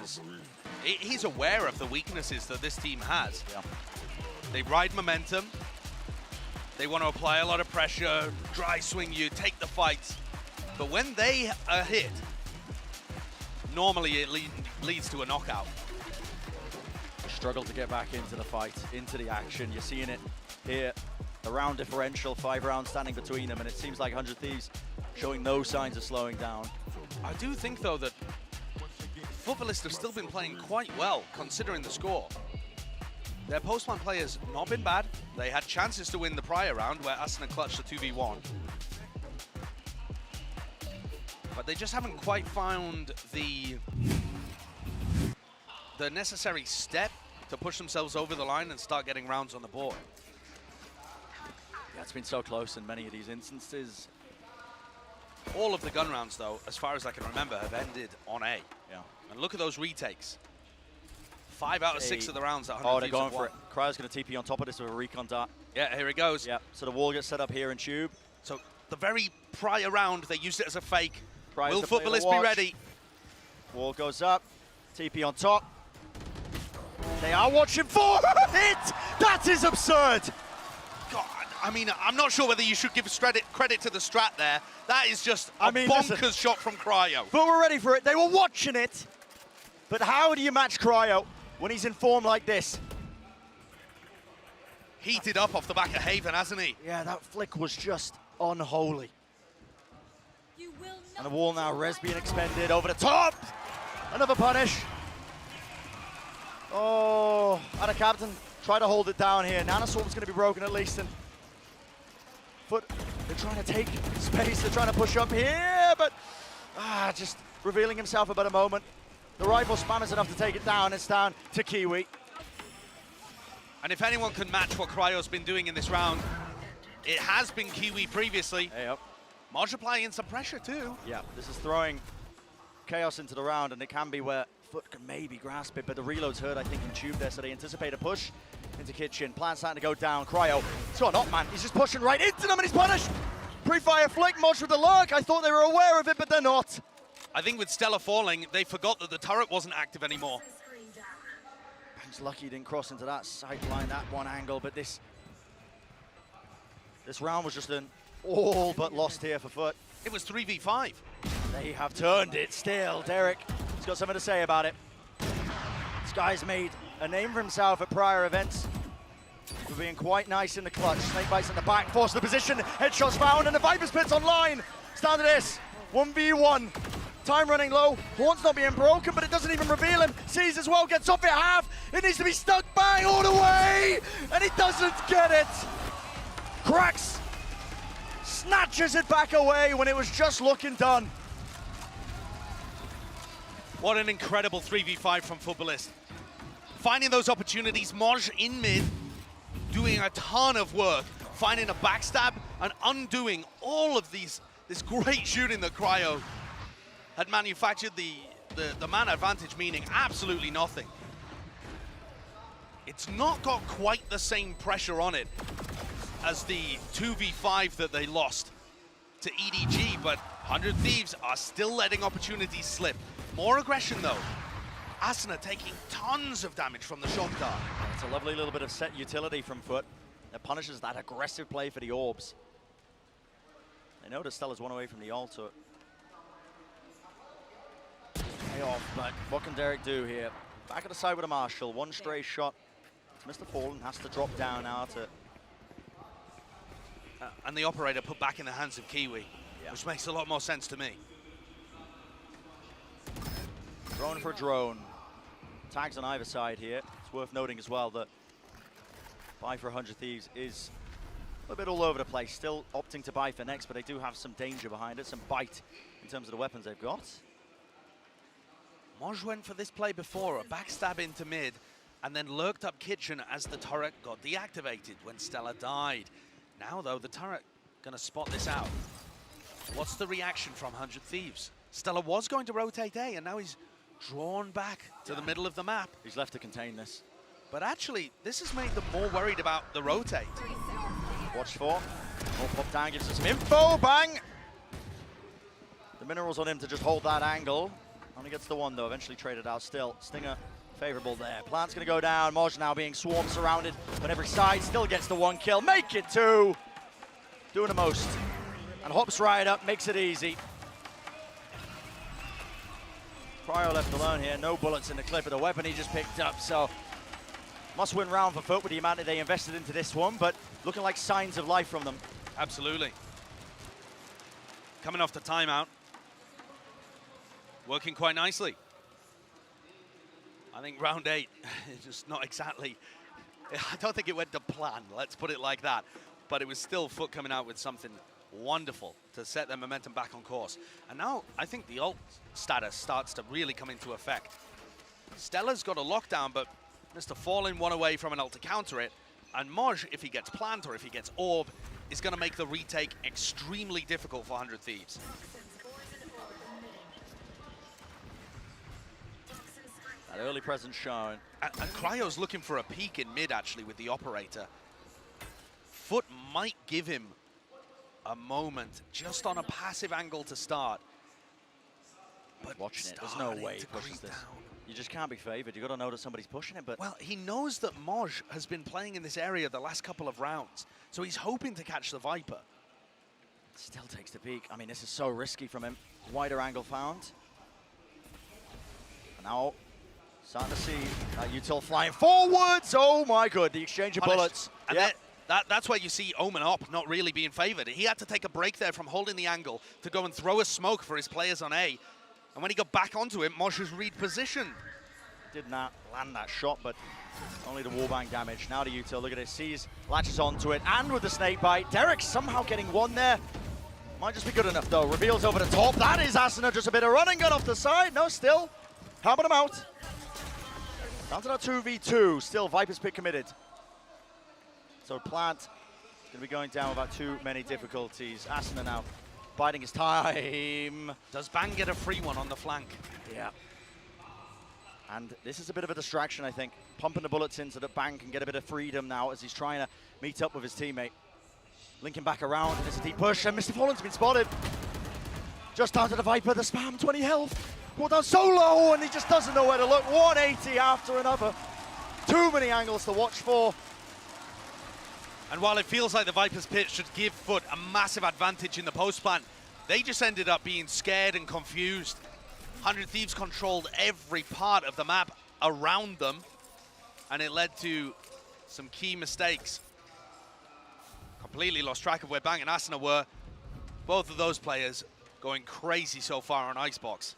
he's aware of the weaknesses that this team has. Yeah. They ride momentum. They want to apply a lot of pressure, dry swing you, take the fights. But when they are hit, normally it leads to a knockout. Struggle to get back into the fight, into the action. You're seeing it here. The round differential, 5 rounds standing between them, and it seems like 100 Thieves showing no signs of slowing down. I do think, though, that Futbolists have still been playing quite well, considering the score. Their post-plant players not been bad. They had chances to win the prior round, where Asuna clutched the 2v1. But they just haven't quite found the necessary step to push themselves over the line and start getting rounds on the board. Yeah, it's been so close in many of these instances. All of the gun rounds, though, as far as I can remember, have ended on A. Yeah. And look at those retakes. 5 out of 6 of the rounds at 100 Oh, they're Thieves going have for won. it. Cryo's going to TP on top of this with a recon dart. Yeah, here it goes. Yeah, so the wall gets set up here in Tube. So the very prior round, they used it as a fake. Cryo's Will to play the Futbolists be watch. ready? Wall goes up. TP on top. They are watching for it! That is absurd! God, I mean, I'm not sure whether you should give credit to the strat there. That is just a bonkers listen, shot from Cryo. but we're ready for it. They were watching it. But how do you match Cryo when he's in form like this? Heated up off the back of Haven, hasn't he? Yeah, that flick was just unholy. And the wall now, res being expended over the top. Another punish. Oh, and a captain. Try to hold it down here. Nanoswarm's going to be broken at least. And Foot, they're trying to take space. They're trying to push up here, but just revealing himself about a moment. The rifle spam is enough to take it down. It's down to Kiwi. And if anyone can match what Cryo's been doing in this round, it has been Kiwi previously. Hey up. Modge applying some pressure too. Yeah, this is throwing chaos into the round, and it can be where Foot can maybe grasp it, but the reload's hurt, I think, in Tube there, so they anticipate a push into Kitchen. Plan starting to go down. Cryo, it's got not, man. He's just pushing right into them, and he's punished. Pre-fire flick, Modge with the lurk. I thought they were aware of it, but they're not. I think with Stella falling, they forgot that the turret wasn't active anymore. He's lucky he didn't cross into that sight line, that one angle, but this round was just an all but lost here for Foot. It was 3v5. They have turned it still. Derek has got something to say about it. This guy's made a name for himself at prior events for being quite nice in the clutch. Snake bites in the back, force the position, headshots found, and the Viper's Pit's online. Stand to this, 1v1. Time running low, Horn's not being broken, but it doesn't even reveal him. Sees as well, gets off it half. It needs to be stuck bang all the way, and he doesn't get it. Cracks, snatches it back away when it was just looking done. What an incredible 3v5 from Futbolist. Finding those opportunities, Modge in mid, doing a ton of work, finding a backstab and undoing all of this great shooting that Cryo had manufactured. The man advantage meaning absolutely nothing. It's not got quite the same pressure on it as the 2v5 that they lost to EDG, but 100 Thieves are still letting opportunities slip. More aggression though. Asuna taking tons of damage from the shock dart. It's a lovely little bit of set utility from Foot that punishes that aggressive play for the orbs. They know that Stella's one away from the ult, so pay off, but what can Derek do here? Back at the side with a Marshall, one stray shot Mr. Fallen has to drop down now to... And the operator put back in the hands of Kiwi, which makes a lot more sense to me. Drone for drone. Tags on either side here. It's worth noting as well that buy for 100 Thieves is a bit all over the place. Still opting to buy for next, but they do have some danger behind it, some bite in terms of the weapons they've got. Moj went for this play before, a backstab into mid, and then lurked up kitchen as the turret got deactivated when Stella died. Now, though, the turret gonna spot this out. What's the reaction from 100 Thieves? Stella was going to rotate A, and now he's drawn back to the middle of the map. He's left to contain this. But actually, this has made them more worried about the rotate. Watch for. Oh, pop down gives us some info. Bang! The minerals on him to just hold that angle. Only gets the one, though. Eventually traded out still. Stinger favorable there. Plant's going to go down. Moj now being swarmed, surrounded on every side. Still gets the one kill. Make it two! Doing the most. And hops right up, makes it easy. Cryo left alone here. No bullets in the clip of the weapon he just picked up, so must win round for Foot with the amount that they invested into this one, but looking like signs of life from them. Absolutely. Coming off the timeout. Working quite nicely. I think round 8 is just not exactly... I don't think it went to plan, let's put it like that. But it was still Foot coming out with something wonderful to set their momentum back on course. And now I think the ult status starts to really come into effect. Stella's got a lockdown, but Mr. Fallen one away from an ult to counter it. And Moj, if he gets plant or if he gets orb, is going to make the retake extremely difficult for 100 Thieves. That early presence shown. And Cryo's looking for a peek in mid, actually, with the operator. Foot might give him a moment just on a passive angle to start. But watching it, there's no way he pushes this. You just can't be favored. You got to know that somebody's pushing it, but... Well, he knows that Moj has been playing in this area the last couple of rounds, so he's hoping to catch the Viper. Still takes the peek. I mean, this is so risky from him. Wider angle found. And now, starting to see that util flying forwards. Oh my god, the exchange of bullets. And that's why you see Omen Op not really being favored. He had to take a break there from holding the angle to go and throw a smoke for his players on A. And when he got back onto it, Moj was repositioned. Did not land that shot, but only the wallbang damage. Now the util, look at it, sees, latches onto it, and with the snake bite, Derek somehow getting one there. Might just be good enough though. Reveals over the top. That is Asuna, just a bit of running gun off the side. No, still. Helping him out. Down to that 2v2. Still, Viper's pick committed. So Plant is going to be going down without too many difficulties. Asuna now biding his time. Does Bang get a free one on the flank? Yeah. And this is a bit of a distraction, I think. Pumping the bullets in so that Bang can get a bit of freedom now as he's trying to meet up with his teammate. Linking back around, and it's a deep push, and Mr. Fallen's been spotted. Just down to the Viper, the spam, 20 health. Pulled down so low, and he just doesn't know where to look. 180 after another. Too many angles to watch for. And while it feels like the Viper's pitch should give Foot a massive advantage in the post plant, they just ended up being scared and confused. 100 Thieves controlled every part of the map around them, and it led to some key mistakes. Completely lost track of where Bang and Asuna were. Both of those players going crazy so far on Icebox.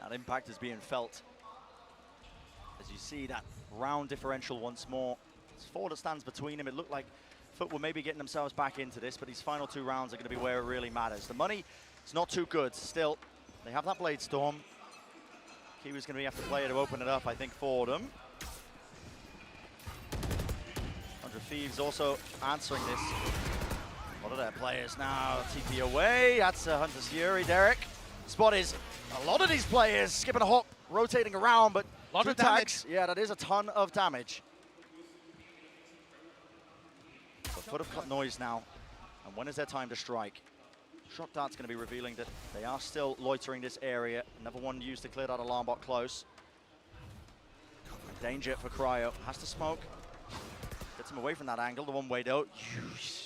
That impact is being felt. As you see that round differential once more. It's 4 that stands between him. It looked like Foot were maybe getting themselves back into this, but these final 2 rounds are going to be where it really matters. The money is not too good. Still, they have that Blade Storm. Kiwi's going to have to play it to open it up, I think, for them. 100 Thieves also answering this. A lot of their players now TP away. That's Hunter's Fury, Derek. Spot is a lot of these players skipping a hop, rotating around, but a lot of damage. Yeah, that is a ton of damage. So Foot have cut noise now. And when is their time to strike? Shock Dart's going to be revealing that they are still loitering this area. Another one used to clear that alarm bot close. Danger for Cryo. Has to smoke. Gets him away from that angle. The one way though.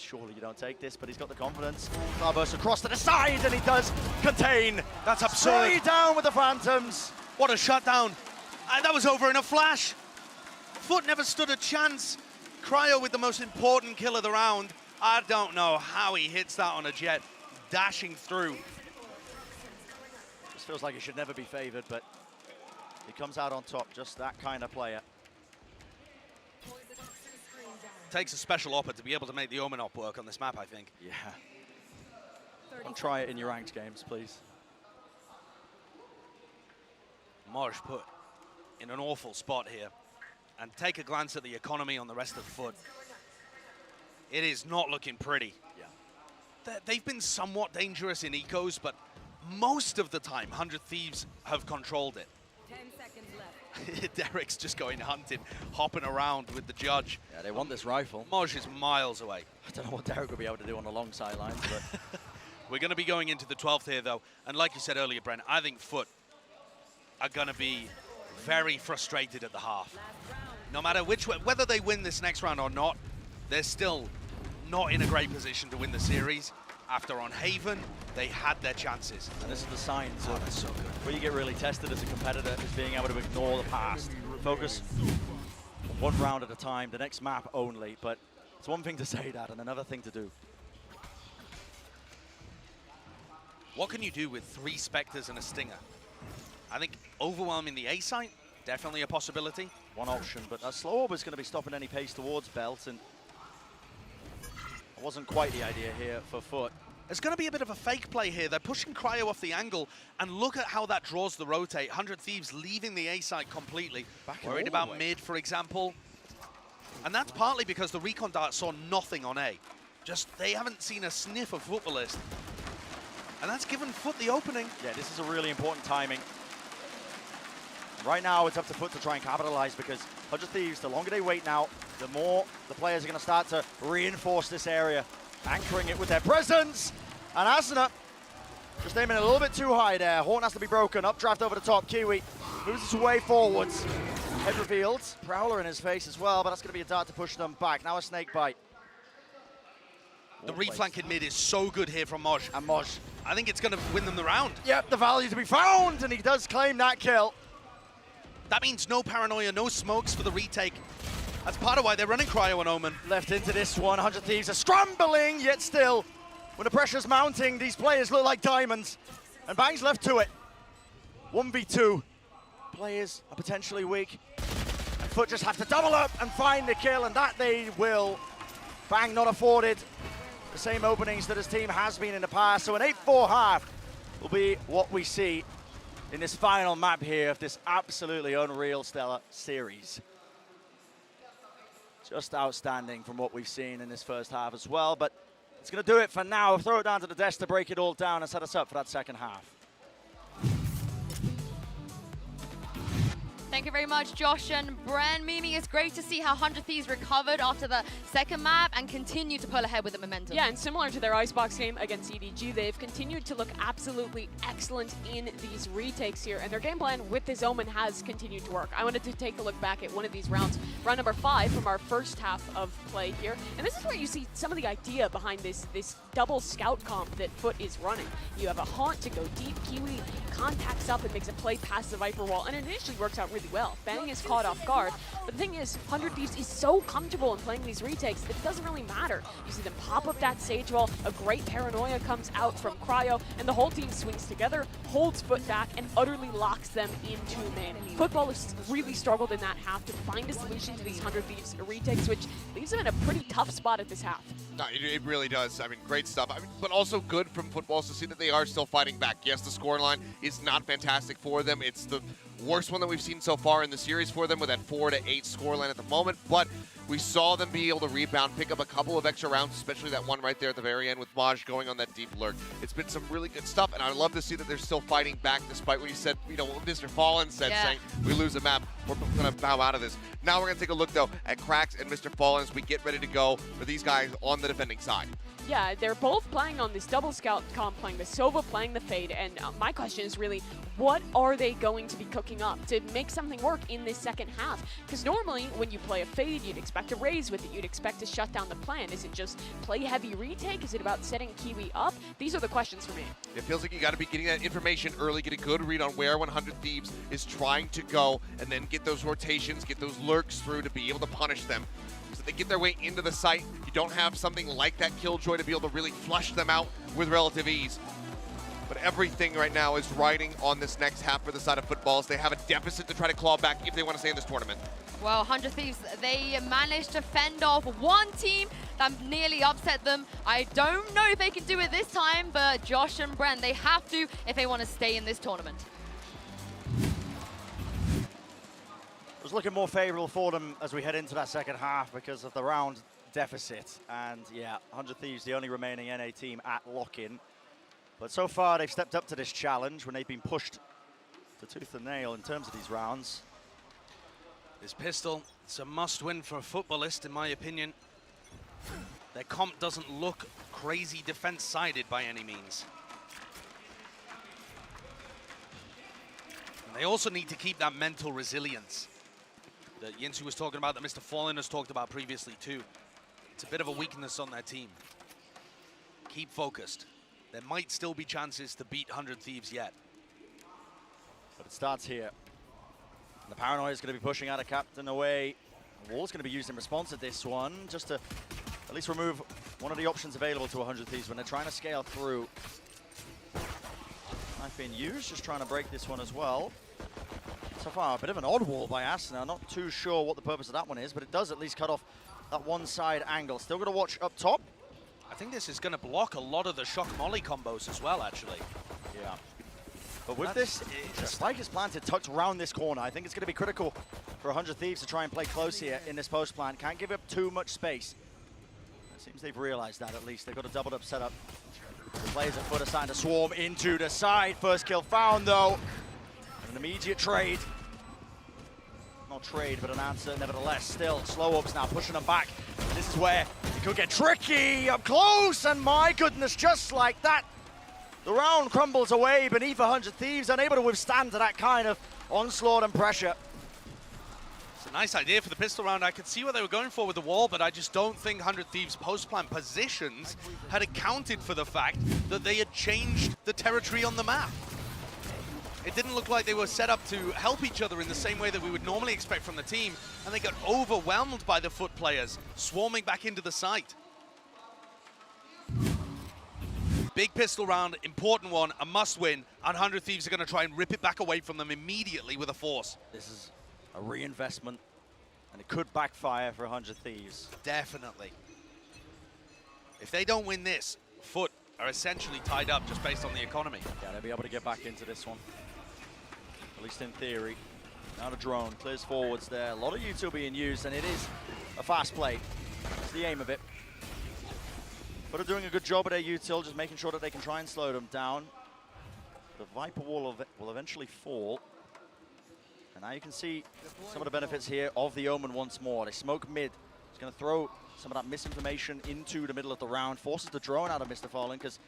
surely you don't take this, but he's got the confidence. Starburst across to the side, and he does contain. That's absurd. Straight down with the Phantoms. What a shutdown. And that was over in a flash. Foot never stood a chance. Cryo with the most important kill of the round. I don't know how he hits that on a jet, dashing through. This feels like he should never be favored, but he comes out on top, just that kind of player. Takes a special opera to be able to make the Omen op work on this map, I think. Yeah. Don't try it in your ranked games, please. Moj put in an awful spot here. And take a glance at the economy on the rest of Foot. It is not looking pretty. Yeah. They've been somewhat dangerous in ecos, but most of the time, 100 Thieves have controlled it. 10 seconds left. Derek's just going hunting, hopping around with the judge. Yeah, they want this rifle. Moj is miles away. I don't know what Derek will be able to do on the long sidelines, but We're going to be going into the 12th here, though. And like you said earlier, Brent, I think Foot are going to be very frustrated at the half. No matter which way, whether they win this next round or not, they're still not in a great position to win the series. After on Haven, they had their chances. and this is the signs of That's so good. where you get really tested as a competitor is being able to ignore the past. Focus on one round at a time, the next map only, but it's one thing to say that and another thing to do. What can you do with 3 Spectres and a Stinger? I think overwhelming the A site, definitely a possibility. One option, but that slow orb is going to be stopping any pace towards Belt, and it wasn't quite the idea here for Foot. There's going to be a bit of a fake play here. They're pushing Cryo off the angle, and look at how that draws the rotate. 100 Thieves leaving the A site completely. Back and Worried all the about way. mid, for example. And that's partly because the recon dart saw nothing on A. Just, they haven't seen a sniff of Footballist. And that's given Foot the opening. Yeah, this is a really important timing. Right now, it's up to Foot to try and capitalize because 100 Thieves, the longer they wait now, the more the players are going to start to reinforce this area, anchoring it with their presence. And Asuna just aiming a little bit too high there. Horn has to be broken. Updraft over the top. Kiwi moves his way forwards. Head revealed. Prowler in his face as well, but that's going to be a dart to push them back. Now a snake bite. The reflank in mid is so good here from Moj. And Moj. I think it's going to win them the round. Yep, the value to be found, and he does claim that kill. That means no paranoia, no smokes for the retake. That's part of why they're running Cryo and Omen. Left into this one, 100 Thieves are scrambling, yet still, when the pressure's mounting, these players look like diamonds. And Bang's left to it. 1v2. Players are potentially weak. And Foot just have to double up and find the kill, and that they will. Bang not afforded the same openings that his team has been in the past. So an 8-4 half will be what we see in this final map here of this absolutely unreal Stellar series. Just outstanding from what we've seen in this first half as well, but it's going to do it for now. Throw it down to the desk to break it all down and set us up for that second half. Thank you very much, Josh and Bren. Mimi, it's great to see how 100 Thieves recovered after the second map and continue to pull ahead with the momentum. Yeah, and similar to their Icebox game against EDG, they've continued to look absolutely excellent in these retakes here, and their game plan with this Omen has continued to work. I wanted to take a look back at one of these rounds, round number 5 from our first half of play here, and this is where you see some of the idea behind this double scout comp that Foot is running. You have a Haunt to go deep, Kiwi contacts up and makes a play past the Viper wall, and it initially works out really well. Bang is caught off guard, but the thing is, 100 Thieves is so comfortable in playing these retakes that it doesn't really matter. You see them pop up that Sage wall, a great paranoia comes out from Cryo, and the whole team swings together, holds Foot back, and utterly locks them into main. Football has really struggled in that half to find a solution to these 100 Thieves retakes, which leaves them in a pretty tough spot at this half. No, it really does. I mean, great stuff. I mean, but also good from Footballs to see that they are still fighting back. Yes, the scoreline is not fantastic for them. It's the worst one that we've seen so far in the series for them with that 4-8 scoreline at the moment. But we saw them be able to rebound, pick up a couple of extra rounds, especially that one right there at the very end with Maj going on that deep lurk. It's been some really good stuff, and I love to see that they're still fighting back despite what you said, you know, what Mr. Fallen said, saying we lose a map. we're going to bow out of this. Now we're going to take a look, though, at Cracks and Mr. Fallen as we get ready to go for these guys on the defending side. Yeah, they're both playing on this double scout comp, playing the Sova, playing the Fade, and my question is really, what are they going to be cooking up to make something work in this second half? Because normally, when you play a Fade, you'd expect to raise with it, you'd expect to shut down the plan. Is it just play heavy retake? Is it about setting Kiwi up? These are the questions for me. It feels like you got to be getting that information early, get a good read on where 100 Thieves is trying to go, and then get those rotations, get those lurks through to be able to punish them. So they get their way into the site. You don't have something like that Killjoy to be able to really flush them out with relative ease. But everything right now is riding on this next half for the side of footballs. They have a deficit to try to claw back if they want to stay in this tournament. Well, 100 Thieves, they managed to fend off one team that nearly upset them. I don't know if they can do it this time, but Josh and Bren, they have to if they want to stay in this tournament. It was looking more favorable for them as we head into that second half because of the round deficit. And yeah, 100 Thieves, the only remaining NA team at lock-in. But so far, they've stepped up to this challenge when they've been pushed to tooth and nail in terms of these rounds. This pistol, it's a must-win for a footballist, in my opinion. Their comp doesn't look crazy defense-sided by any means. And they also need to keep that mental resilience that Yinsu was talking about, that Mr. Fallen has talked about previously too. It's a bit of a weakness on their team. Keep focused. There might still be chances to beat 100 Thieves yet. But it starts here. And the Paranoia is going to be pushing out a captain away. The wall's going to be used in response to this one, just to at least remove one of the options available to 100 Thieves when they're trying to scale through. Knife being used, just trying to break this one as well. So far, a bit of an odd wall by Asuna. Not too sure what the purpose of that one is, but it does at least cut off that one side angle. Still got to watch up top. I think this is going to block a lot of the shock molly combos as well, actually. Yeah. But with this, the spike is planted, tucked around this corner. I think it's going to be critical for 100 Thieves to try and play close here in this post plant. Can't give up too much space. It seems they've realized that at least. They've got a doubled up setup. The players at foot are starting to swarm into the side. First kill found though. And an immediate trade. Not trade, but an answer nevertheless. Still, slow ups now pushing them back. This is where it could get tricky up close, and my goodness, just like that, the round crumbles away beneath 100 Thieves, unable to withstand that kind of onslaught and pressure. It's a nice idea for the pistol round. I could see what they were going for with the wall, but I just don't think 100 Thieves' post-plan positions had accounted for the fact that they had changed the territory on the map. It didn't look like they were set up to help each other in the same way that we would normally expect from the team, and they got overwhelmed by the foot players, swarming back into the site. Big pistol round, important one, a must-win, and 100 Thieves are going to try and rip it back away from them immediately with a force. This is a reinvestment, and it could backfire for 100 Thieves. Definitely. If they don't win this, Foot are essentially tied up just based on the economy. Yeah, they'll be able to get back into this one. At least in theory. Now the drone clears forwards there. A lot of util being used, and it is a fast play. That's the aim of it. But are doing a good job at their util, just making sure that they can try and slow them down. The Viper wall will eventually fall. And now you can see some of the benefits here of the Omen once more. They smoke mid. It's going to throw some of that misinformation into the middle of the round, forces the drone out of Mr. Fallen because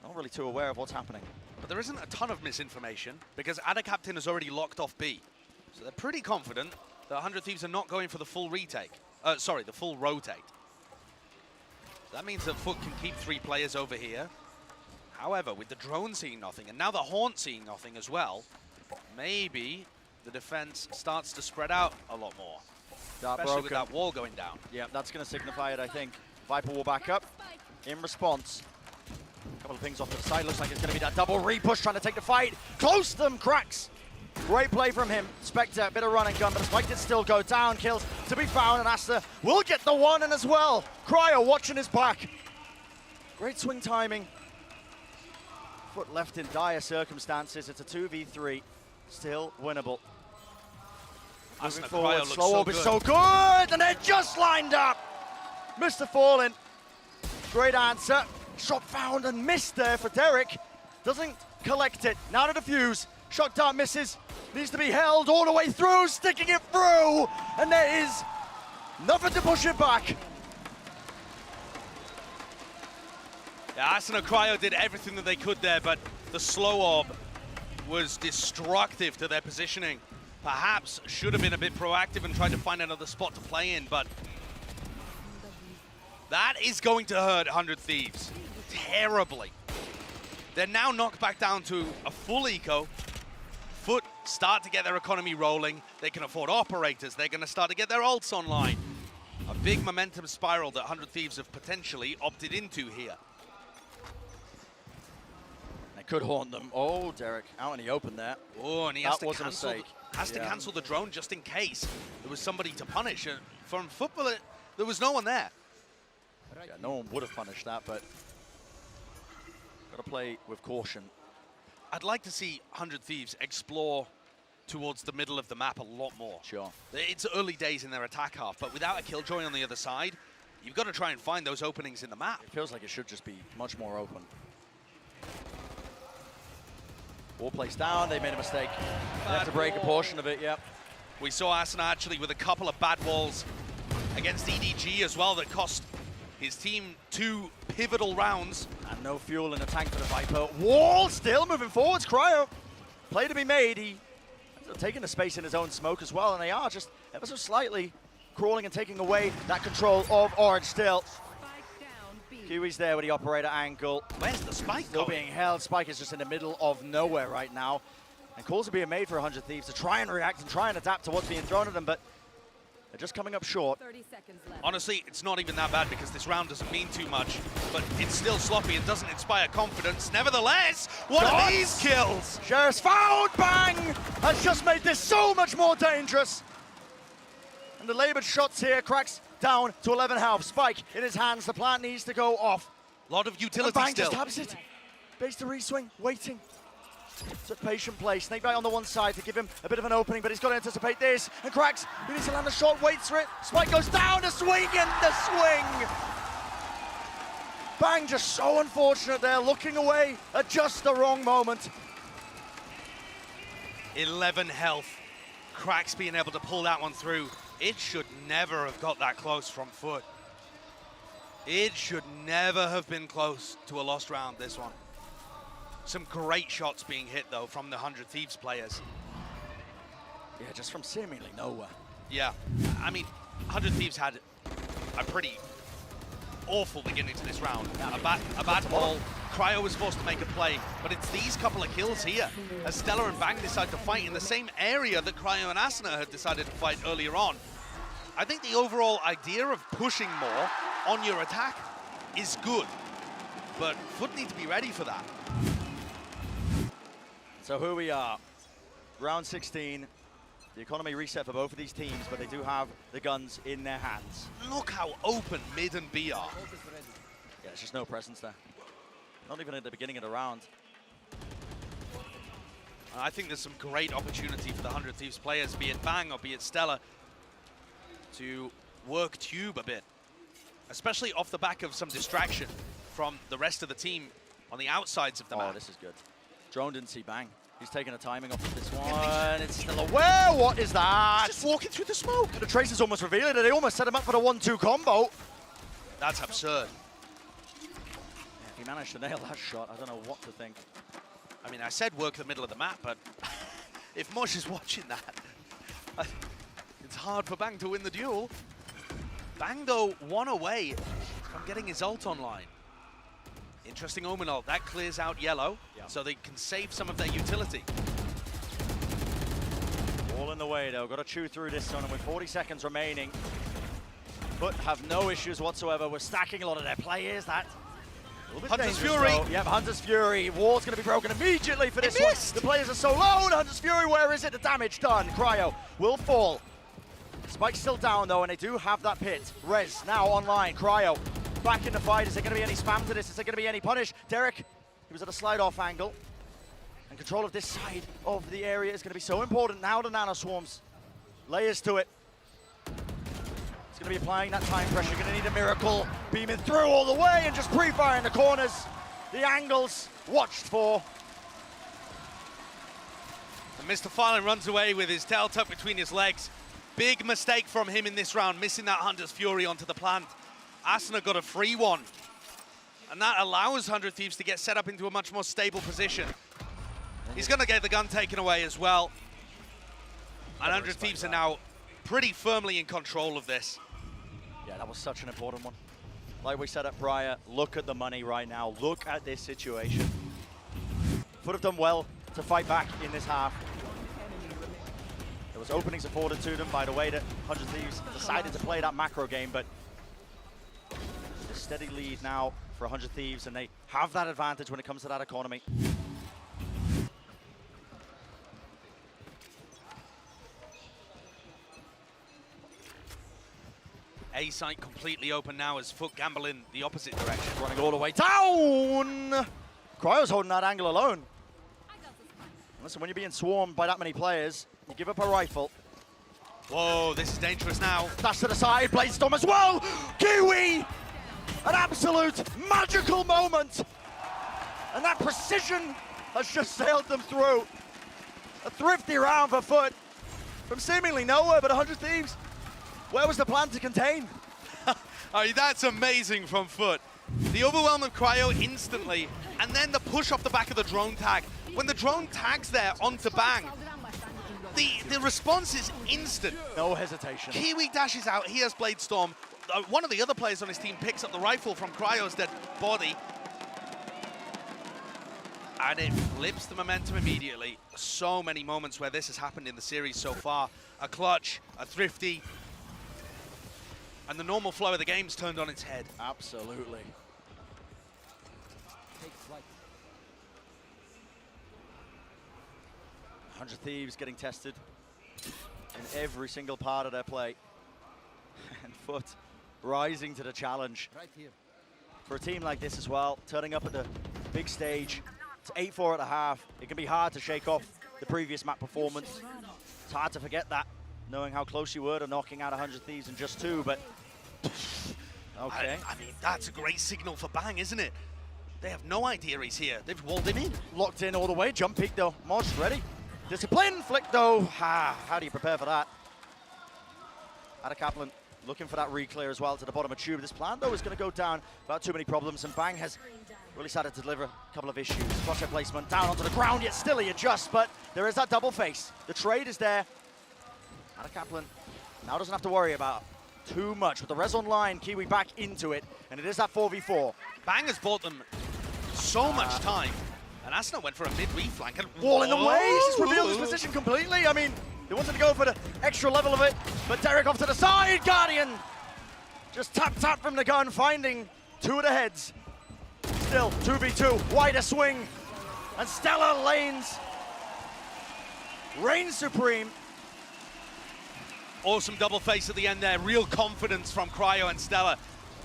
not really too aware of what's happening. But there isn't a ton of misinformation because Ada Captain has already locked off B. So they're pretty confident that 100 Thieves are not going for the full retake. Sorry, the full rotate. So that means that Foot can keep 3 players over here. However, with the drone seeing nothing, and now the Haunt seeing nothing as well, maybe the defense starts to spread out a lot more. Especially with that wall going down. Yeah, that's going to signify it, I think. Viper will back up in response. A couple of pings off to the side. Looks like it's going to be that double re-push trying to take the fight. Close to them, Cracks. Great play from him. Spectre, bit of run and gun, but the spike did still go down. Kills to be found, and Asta will get the one in as well. Cryo watching his back. Great swing timing. Foot left in dire circumstances. It's a 2v3. Still winnable. Moving forward, slow up is so good, and they're just lined up. Mr. Fallen, great answer. Shot found and missed there for Derek. Doesn't collect it. Now to defuse. Shock dart misses. needs to be held all the way through, sticking it through, and there is nothing to push it back. Yeah, Asuna Cryo did everything that they could there, but the slow orb was destructive to their positioning. Perhaps should have been a bit proactive and tried to find another spot to play in, but that is going to hurt 100 Thieves terribly. They're now knocked back down to a full eco. Foot start to get their economy rolling. They can afford operators. They're going to start to get their ults online. A big momentum spiral that 100 Thieves have potentially opted into here. They could haunt them. Oh, Derek, out in the open there. Oh, and he That was a mistake. has to cancel the drone just in case there was somebody to punish. And from football, there was no one there. Yeah, no one would have punished that, but got to play with caution. I'd like to see 100 Thieves explore towards the middle of the map a lot more. Sure. It's early days in their attack half, but without a Killjoy on the other side, you've got to try and find those openings in the map. It feels like it should just be much more open. Wall placed down, they made a mistake. They have to break a portion of it, yep. We saw Asuna actually with a couple of bad walls against EDG as well that cost his team 2 pivotal rounds. And no fuel in the tank for the Viper. Wall still moving forwards, Cryo. Play to be made, he taking the space in his own smoke as well, and they are just ever so slightly crawling and taking away that control of Orange still. Kiwi's there with the operator angle. Where's the spike Still going? being held. Spike is just in the middle of nowhere right now. And calls are being made for 100 Thieves to try and react and try and adapt to what's being thrown at them, but they're just coming up short. 30 seconds left. Honestly, it's not even that bad because this round doesn't mean too much, but it's still sloppy and doesn't inspire confidence. Nevertheless, what are these kills? Sheriff's found! Bang! Has just made this so much more dangerous. And the labored shots here, cracks down to 11 health. Spike in his hands, the plant needs to go off. A lot of And utility Bang still. just taps it. Base to reswing, waiting. It's a patient play. Snakebite on the one side to give him a bit of an opening, but he's got to anticipate this. And cracks, he needs to land a shot, waits for it. Spike goes down, the swing and the swing. Bang, just so unfortunate there, looking away at just the wrong moment. 11 health. Cracks being able to pull that one through. It should never have got that close from Foot. It should never have been close to a lost round, this one. Some great shots being hit, though, from the 100 Thieves players. Yeah, just from seemingly nowhere. Yeah, I mean, 100 Thieves had a pretty awful beginning to this round. A bad ball. Cryo was forced to make a play, but it's these couple of kills here as Stella and Bang decide to fight in the same area that Cryo and Asuna had decided to fight earlier on. I think the overall idea of pushing more on your attack is good, but Foot need to be ready for that. So here we are, round 16. The economy reset for both of these teams, but they do have the guns in their hands. Look how open mid and B are. Yeah, there's just no presence there. Not even at the beginning of the round. I think there's some great opportunity for the 100 Thieves players, be it Bang or be it Stella, to work Tube a bit, especially off the back of some distraction from the rest of the team on the outsides of the map. Oh, this is good. Drone didn't see Bang. He's taking the timing off of this one. It's still aware. What is that? Just walking through the smoke. The Tracer's almost revealed it. They almost set him up for the 1-2 combo. That's absurd. Yeah, if he managed to nail that shot, I don't know what to think. I mean, I said work the middle of the map, but if Mosh is watching that, it's hard for Bang to win the duel. Bang, though, one away from getting his ult online. Interesting Omen ult. That clears out yellow, so they can save some of their utility. All in the way, though. Got to chew through this one, and with 40 seconds remaining, but have no issues whatsoever. We're stacking a lot of their players. That a little bit Hunter's dangerous, Fury. though. Yep, Hunter's Fury. Wall's going to be broken immediately for this one. The players are so low. Hunter's Fury, where is it? The damage done. Cryo will fall. Spike's still down, though, and they do have that pit. Rez now online. Cryo back in the fight. Is there going to be any spam to this? Is there going to be any punish? Derek, he was at a slide-off angle. And control of this side of the area is going to be so important now, the Nano Swarms. Layers to it. He's going to be applying that time pressure. Going to need a miracle. Beaming through all the way and just pre-firing the corners. The angles watched for. The Mr. Fallen runs away with his tail tucked between his legs. Big mistake from him in this round, missing that Hunter's Fury onto the plant. Asuna got a free one. And that allows 100 Thieves to get set up into a much more stable position. He's going to get the gun taken away as well. And 100 Thieves are now pretty firmly in control of this. Yeah, that was such an important one. Like we said at prior, look at the money right now. Look at this situation. Would have done well to fight back in this half. There was openings afforded to them by the way that 100 Thieves decided to play that macro game, but a steady lead now for 100 Thieves, and they have that advantage when it comes to that economy. A site completely open now as Foot gambling the opposite direction. Running all the way down! Cryo's holding that angle alone. Listen, when you're being swarmed by that many players, you give up a rifle. Whoa, this is dangerous now. Dash to the side, Bladestorm as well! Kiwi! An absolute magical moment! And that precision has just sailed them through. A thrifty round for Foot from seemingly nowhere, but 100 Thieves. Where was the plan to contain? I mean, that's amazing from Foot. The overwhelm of Cryo instantly, and then the push off the back of the drone tag. When the drone tags there onto Bang, the response is instant. No hesitation. Kiwi dashes out, he has Bladestorm. One of the other players on his team picks up the rifle from Cryo's dead body. And it flips the momentum immediately. So many moments where this has happened in the series so far. A clutch, a thrifty, and the normal flow of the game's turned on its head. Absolutely. 100 Thieves getting tested in every single part of their play. And Foot rising to the challenge. For a team like this as well, turning up at the big stage. It's 8-4 at the half. It can be hard to shake off the previous map performance. It's hard to forget that, knowing how close you were to knocking out 100 Thieves in just 2, but okay. I mean, that's a great signal for Bang, isn't it? They have no idea he's here. They've walled him in. Locked in all the way. Jump peek though. Mosh ready. Discipline. Flick though. How do you prepare for that? Ada Kaplan looking for that re-clear as well to the bottom of tube. This plan though is going to go down without too many problems, and Bang has really started to deliver a couple of issues. Crosshair placement down onto the ground, yet still he adjusts, but there is that double face. The trade is there. Ada Kaplan now doesn't have to worry about too much. With the res online, Kiwi back into it, and it is that 4v4. Bang has bought them so much time, and Asuna went for a mid-reflank. And Wall in the way, he's revealed his position completely. I mean, they wanted to go for the extra level of it, but Derek off to the side. Guardian just tap from the gun, finding 2 of the heads. Still 2v2, wider swing, and Stella lanes. Reigns supreme. Awesome double face at the end there. Real confidence from Cryo and Stella.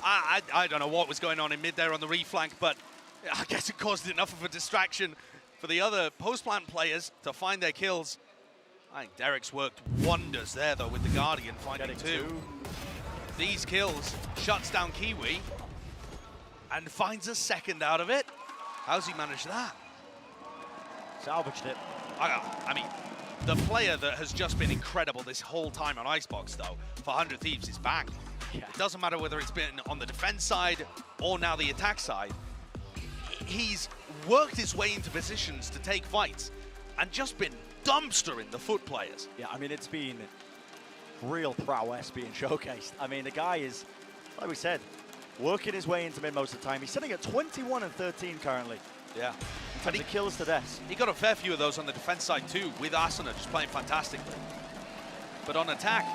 I don't know what was going on in mid there on the reflank, but I guess it caused enough of a distraction for the other post-plant players to find their kills. I think Derek's worked wonders there, though, with the Guardian finding 2. These kills shuts down Kiwi and finds a second out of it. How's he managed that? Salvaged it. I mean, the player that has just been incredible this whole time on Icebox, though, for 100 Thieves is Bang. Yeah. It doesn't matter whether it's been on the defense side or now the attack side. He's worked his way into positions to take fights and just been dumpstering the Foot players. Yeah, I mean, it's been real prowess being showcased. I mean, the guy is, like we said, working his way into mid most of the time. He's sitting at 21 and 13 currently. Yeah. In terms of kills to deaths. He got a fair few of those on the defense side too, with Asuna just playing fantastically. But on attack,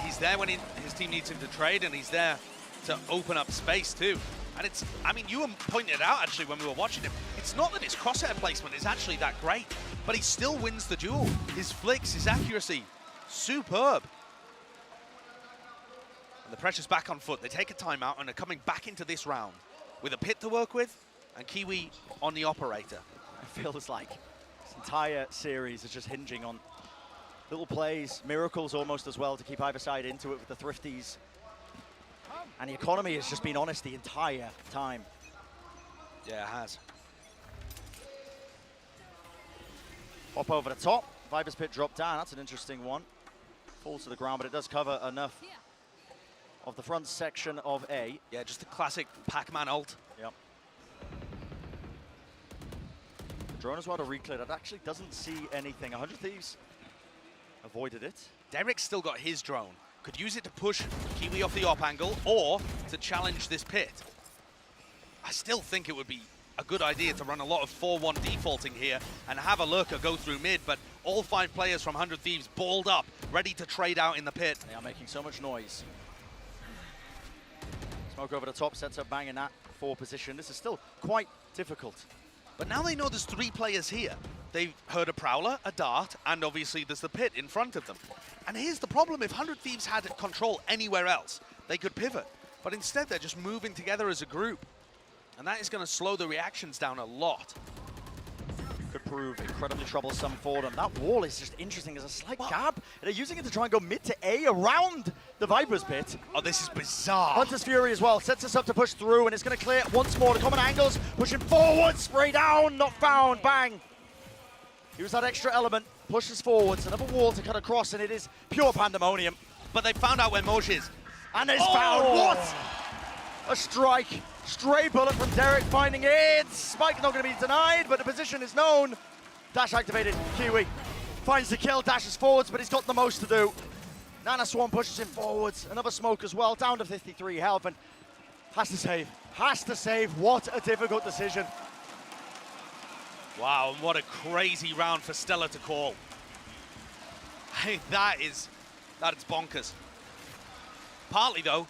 he's there when his team needs him to trade, and he's there to open up space too. And it's, I mean, you pointed it out actually when we were watching him. It's not that his crosshair placement is actually that great, but he still wins the duel. His flicks, his accuracy, superb. And the pressure's back on Foot. They take a timeout and are coming back into this round with a pit to work with and Kiwi on the operator. It feels like this entire series is just hinging on little plays, miracles almost as well to keep either side into it with the thrifties. And the economy has just been honest the entire time. Yeah, it has. Hop over the top. Viper's Pit drop down. That's an interesting one. Falls to the ground, but it does cover enough of the front section of A. Yeah, just the classic Pac-Man ult. Yep. The drone as well to reclear. That actually doesn't see anything. 100 Thieves avoided it. Derek's still got his drone. Could use it to push Kiwi off the op angle or to challenge this pit. I still think it would be a good idea to run a lot of 4-1 defaulting here and have a lurker go through mid, but all 5 players from 100 Thieves balled up, ready to trade out in the pit. They are making so much noise. Smoke over the top, sets up Bang in that 4 position. This is still quite difficult. But now they know there's 3 players here. They've heard a Prowler, a Dart, and obviously there's the pit in front of them. And here's the problem, if 100 Thieves had control anywhere else, they could pivot. But instead, they're just moving together as a group. And that is going to slow the reactions down a lot. Could prove incredibly troublesome for them. That wall is just interesting. There's a slight gap. They're using it to try and go mid to A around the Viper's Pit. Oh, this is bizarre. Hunter's Fury as well sets us up to push through, and it's going to clear once more. The common angles, pushing forward, spray down, not found, Bang. Use that extra element, pushes forwards, another wall to cut across, and it is pure pandemonium. But they found out where Moj is. And it's found, what? A strike, stray bullet from Derek finding it. Spike not going to be denied, but the position is known. Dash activated, Kiwi finds the kill, dashes forwards, but he's got the most to do. Nana Swan pushes him forwards, another smoke as well, down to 53 health, and has to save, what a difficult decision. Wow, and what a crazy round for Stella to call. Hey, that is bonkers. Partly though,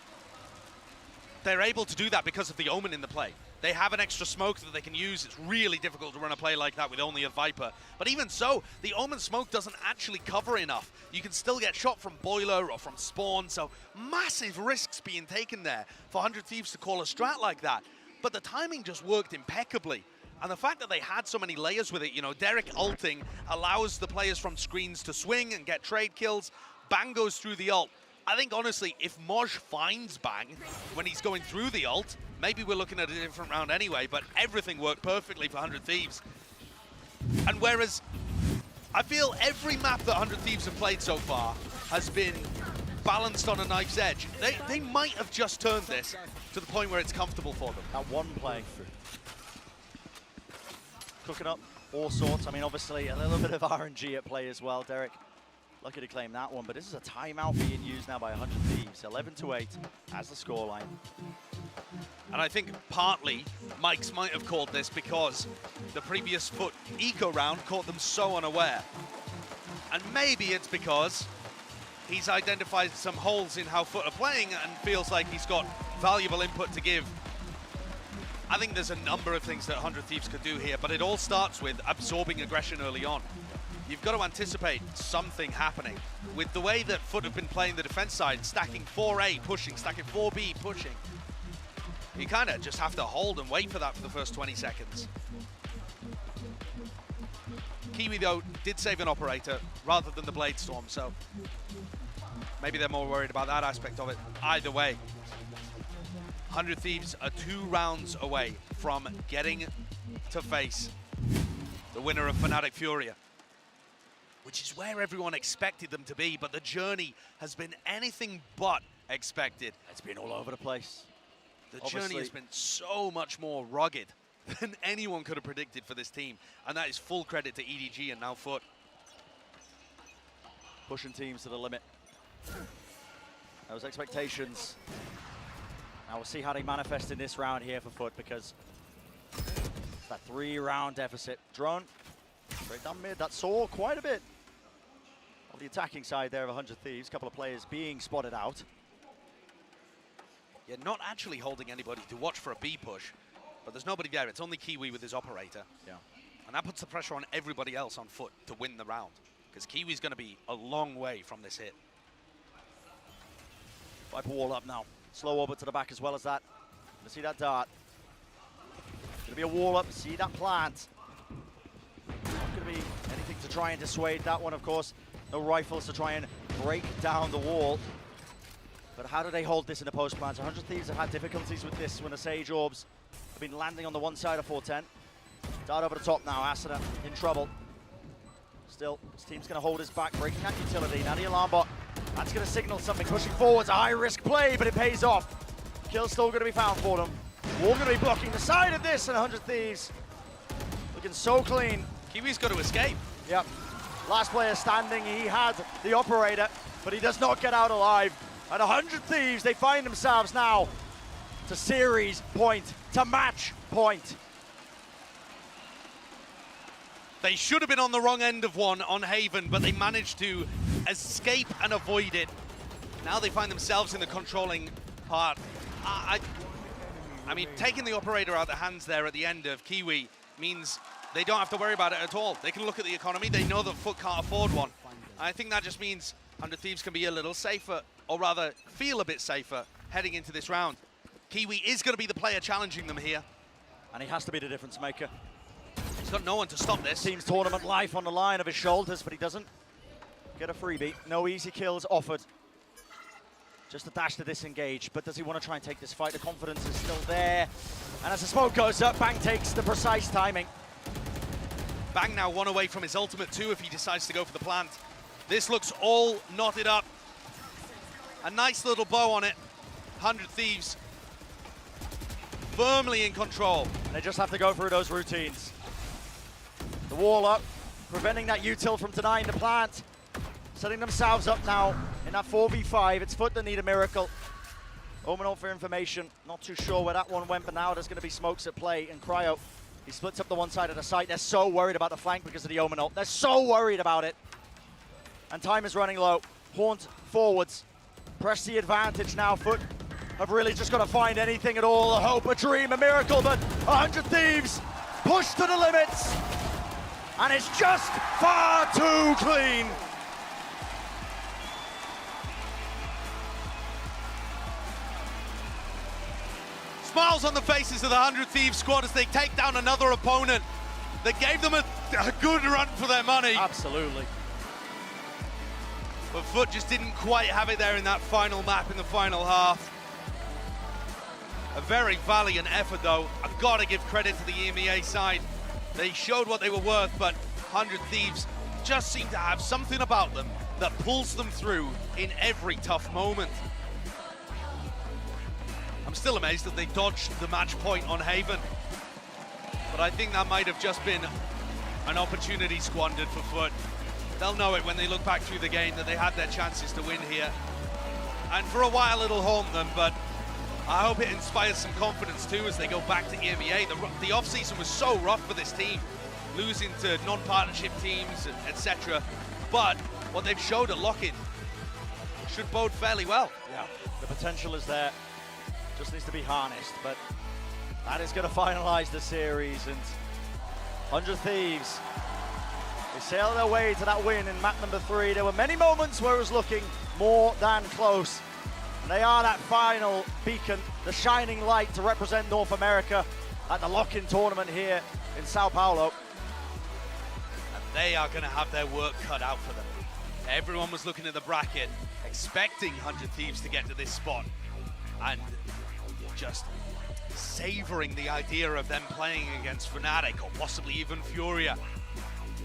they're able to do that because of the Omen in the play. They have an extra smoke that they can use. It's really difficult to run a play like that with only a Viper. But even so, the Omen smoke doesn't actually cover enough. You can still get shot from Boiler or from Spawn, so massive risks being taken there for 100 Thieves to call a strat like that. But the timing just worked impeccably. And the fact that they had so many layers with it, you know, Derek ulting allows the players from screens to swing and get trade kills. Bang goes through the ult. I think, honestly, if Moj finds Bang when he's going through the ult, maybe we're looking at a different round anyway, but everything worked perfectly for 100 Thieves. And whereas I feel every map that 100 Thieves have played so far has been balanced on a knife's edge, they might have just turned this to the point where it's comfortable for them. That one play. Cooking up all sorts. I mean, obviously, a little bit of RNG at play as well, Derek. Lucky to claim that one, but this is a timeout being used now by 100 Thieves. 11-8 as the scoreline. And I think partly Mike's might have called this because the previous Foot eco round caught them so unaware. And maybe it's because he's identified some holes in how Foot are playing and feels like he's got valuable input to give. I think there's a number of things that 100 Thieves could do here, but it all starts with absorbing aggression early on. You've got to anticipate something happening. With the way that Foot have been playing the defense side, stacking 4A, pushing, stacking 4B, pushing, you kind of just have to hold and wait for that for the first 20 seconds. Kiwi, though, did save an operator rather than the Blade Storm, so maybe they're more worried about that aspect of it. Either way, 100 Thieves are 2 rounds away from getting to face the winner of Fnatic Furia, which is where everyone expected them to be, but the journey has been anything but expected. It's been all over the place. The journey has been so much more rugged than anyone could have predicted for this team, and that is full credit to EDG and now Foot. Pushing teams to the limit. Those expectations. Now we'll see how they manifest in this round here for Foot, because it's that 3-round deficit. Drone, straight down mid. That saw quite a bit of the attacking side there of 100 Thieves. A couple of players being spotted out. Yeah, not actually holding anybody to watch for a B push, but there's nobody there. It's only Kiwi with his operator. Yeah. And that puts the pressure on everybody else on Foot to win the round, because Kiwi's going to be a long way from this hit. Viper wall up now. Slow orbit to the back as well as that. Gonna see that dart. Gonna be a wall up, see that plant. Not gonna be anything to try and dissuade that one, of course. No rifles to try and break down the wall. But how do they hold this in the post plant? 100 Thieves have had difficulties with this when the Sage Orbs have been landing on the one side of 410. Dart over the top now, Asuna in trouble. Still, this team's going to hold his back, breaking that utility. Now the alarm bot, that's going to signal something, pushing forwards. A high-risk play, but it pays off. Kill's still going to be found for them. We're going to be blocking the side of this, and 100 Thieves looking so clean. Kiwi's got to escape. Yep. Last player standing, he had the operator, but he does not get out alive. And 100 Thieves, they find themselves now to series point, to match point. They should have been on the wrong end of one on Haven, but they managed to escape and avoid it. Now they find themselves in the controlling part. I mean, taking the operator out of the hands there at the end of Kiwi means they don't have to worry about it at all. They can look at the economy. They know that Foot can't afford one. I think that just means 100 Thieves can be a little safer, or rather feel a bit safer heading into this round. Kiwi is going to be the player challenging them here. And he has to be the difference maker. He's got no one to stop this. Team's tournament life on the line of his shoulders, but he doesn't get a freebie. No easy kills offered. Just a dash to disengage, but does he want to try and take this fight? The confidence is still there. And as the smoke goes up, Bang takes the precise timing. Bang now one away from his ultimate too if he decides to go for the plant. This looks all knotted up. A nice little bow on it. 100 Thieves firmly in control. And they just have to go through those routines. The wall up, preventing that util from denying the plant. Setting themselves up now in that 4v5. It's Foot that need a miracle. Omen for information. Not too sure where that one went, but now there's going to be smokes at play. And Cryo, he splits up the one side of the site. They're so worried about the flank because of the Omen ult. They're so worried about it. And time is running low. Haunt forwards. Press the advantage now. Foot have really just got to find anything at all. A hope, a dream, a miracle, but 100 Thieves push to the limits. And it's just far too clean. Smiles on the faces of the 100 Thieves squad as they take down another opponent that gave them a good run for their money. Absolutely. But Foot just didn't quite have it there in that final map in the final half. A very valiant effort though. I've got to give credit to the EMEA side. They showed what they were worth, but 100 Thieves just seem to have something about them that pulls them through in every tough moment. I'm still amazed that they dodged the match point on Haven. But I think that might have just been an opportunity squandered for Foot. They'll know it when they look back through the game that they had their chances to win here. And for a while it'll haunt them, but I hope it inspires some confidence too as they go back to EMEA. The off-season was so rough for this team, losing to non-partnership teams, etc. But what they've showed at Lock-In should bode fairly well. Yeah, the potential is there. Just needs to be harnessed, but that is going to finalize the series. And 100 Thieves, they sail their way to that win in map number 3. There were many moments where it was looking more than close. And they are that final beacon, the shining light to represent North America at the Lock-In tournament here in Sao Paulo. And they are going to have their work cut out for them. Everyone was looking at the bracket, expecting 100 Thieves to get to this spot, and just savoring the idea of them playing against Fnatic or possibly even Furia.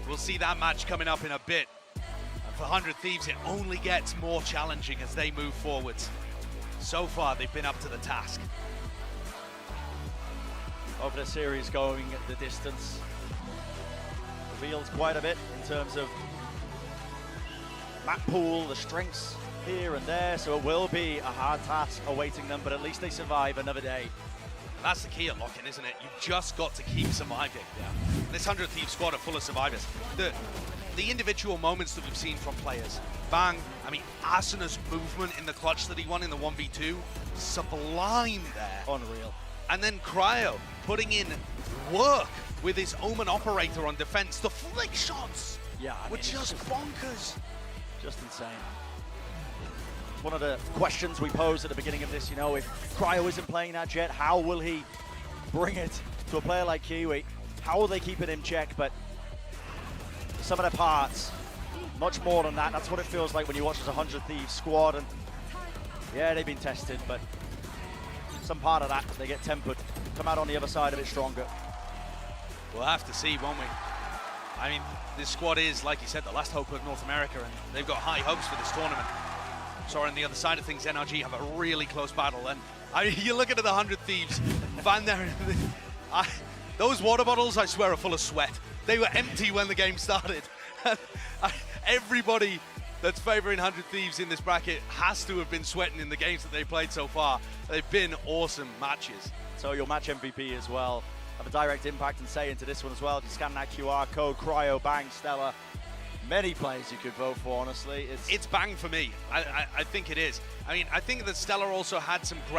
We'll see that match coming up in a bit. And for 100 Thieves, it only gets more challenging as they move forwards. So far, they've been up to the task. Over the series going the distance. Reveals quite a bit in terms of map pool, the strengths here and there, so it will be a hard task awaiting them, but at least they survive another day. That's the key at Lock-In, isn't it? You've just got to keep surviving. Yeah. This 100 Thieves squad are full of survivors. The individual moments that we've seen from players. Bang, I mean, Asana's movement in the clutch that he won in the 1v2, sublime there. Unreal. And then Cryo putting in work with his Omen operator on defense. The flick shots were just bonkers. Just insane. One of the questions we posed at the beginning of this, you know, if Cryo isn't playing that Jet, how will he bring it to a player like Kiwi? How will they keep it in check? But some of their parts, much more than that. That's what it feels like when you watch this 100 Thieves squad. And yeah, they've been tested, but some part of that, they get tempered, come out on the other side a bit stronger. We'll have to see, won't we? I mean, this squad is, like you said, the last hope of North America, and they've got high hopes for this tournament. So on the other side of things, NRG have a really close battle, and you're looking at the 100 Thieves fan there. Those water bottles, I swear, are full of sweat. They were empty when the game started. Everybody that's favoring 100 Thieves in this bracket has to have been sweating in the games that they've played so far. They've been awesome matches. So your match MVP as well. Have a direct impact and say into this one as well. If you scan that QR code, Cryo, Bang, Stella. Many players you could vote for, honestly. It's Bang for me. I think it is. I mean, I think that Stella also had some great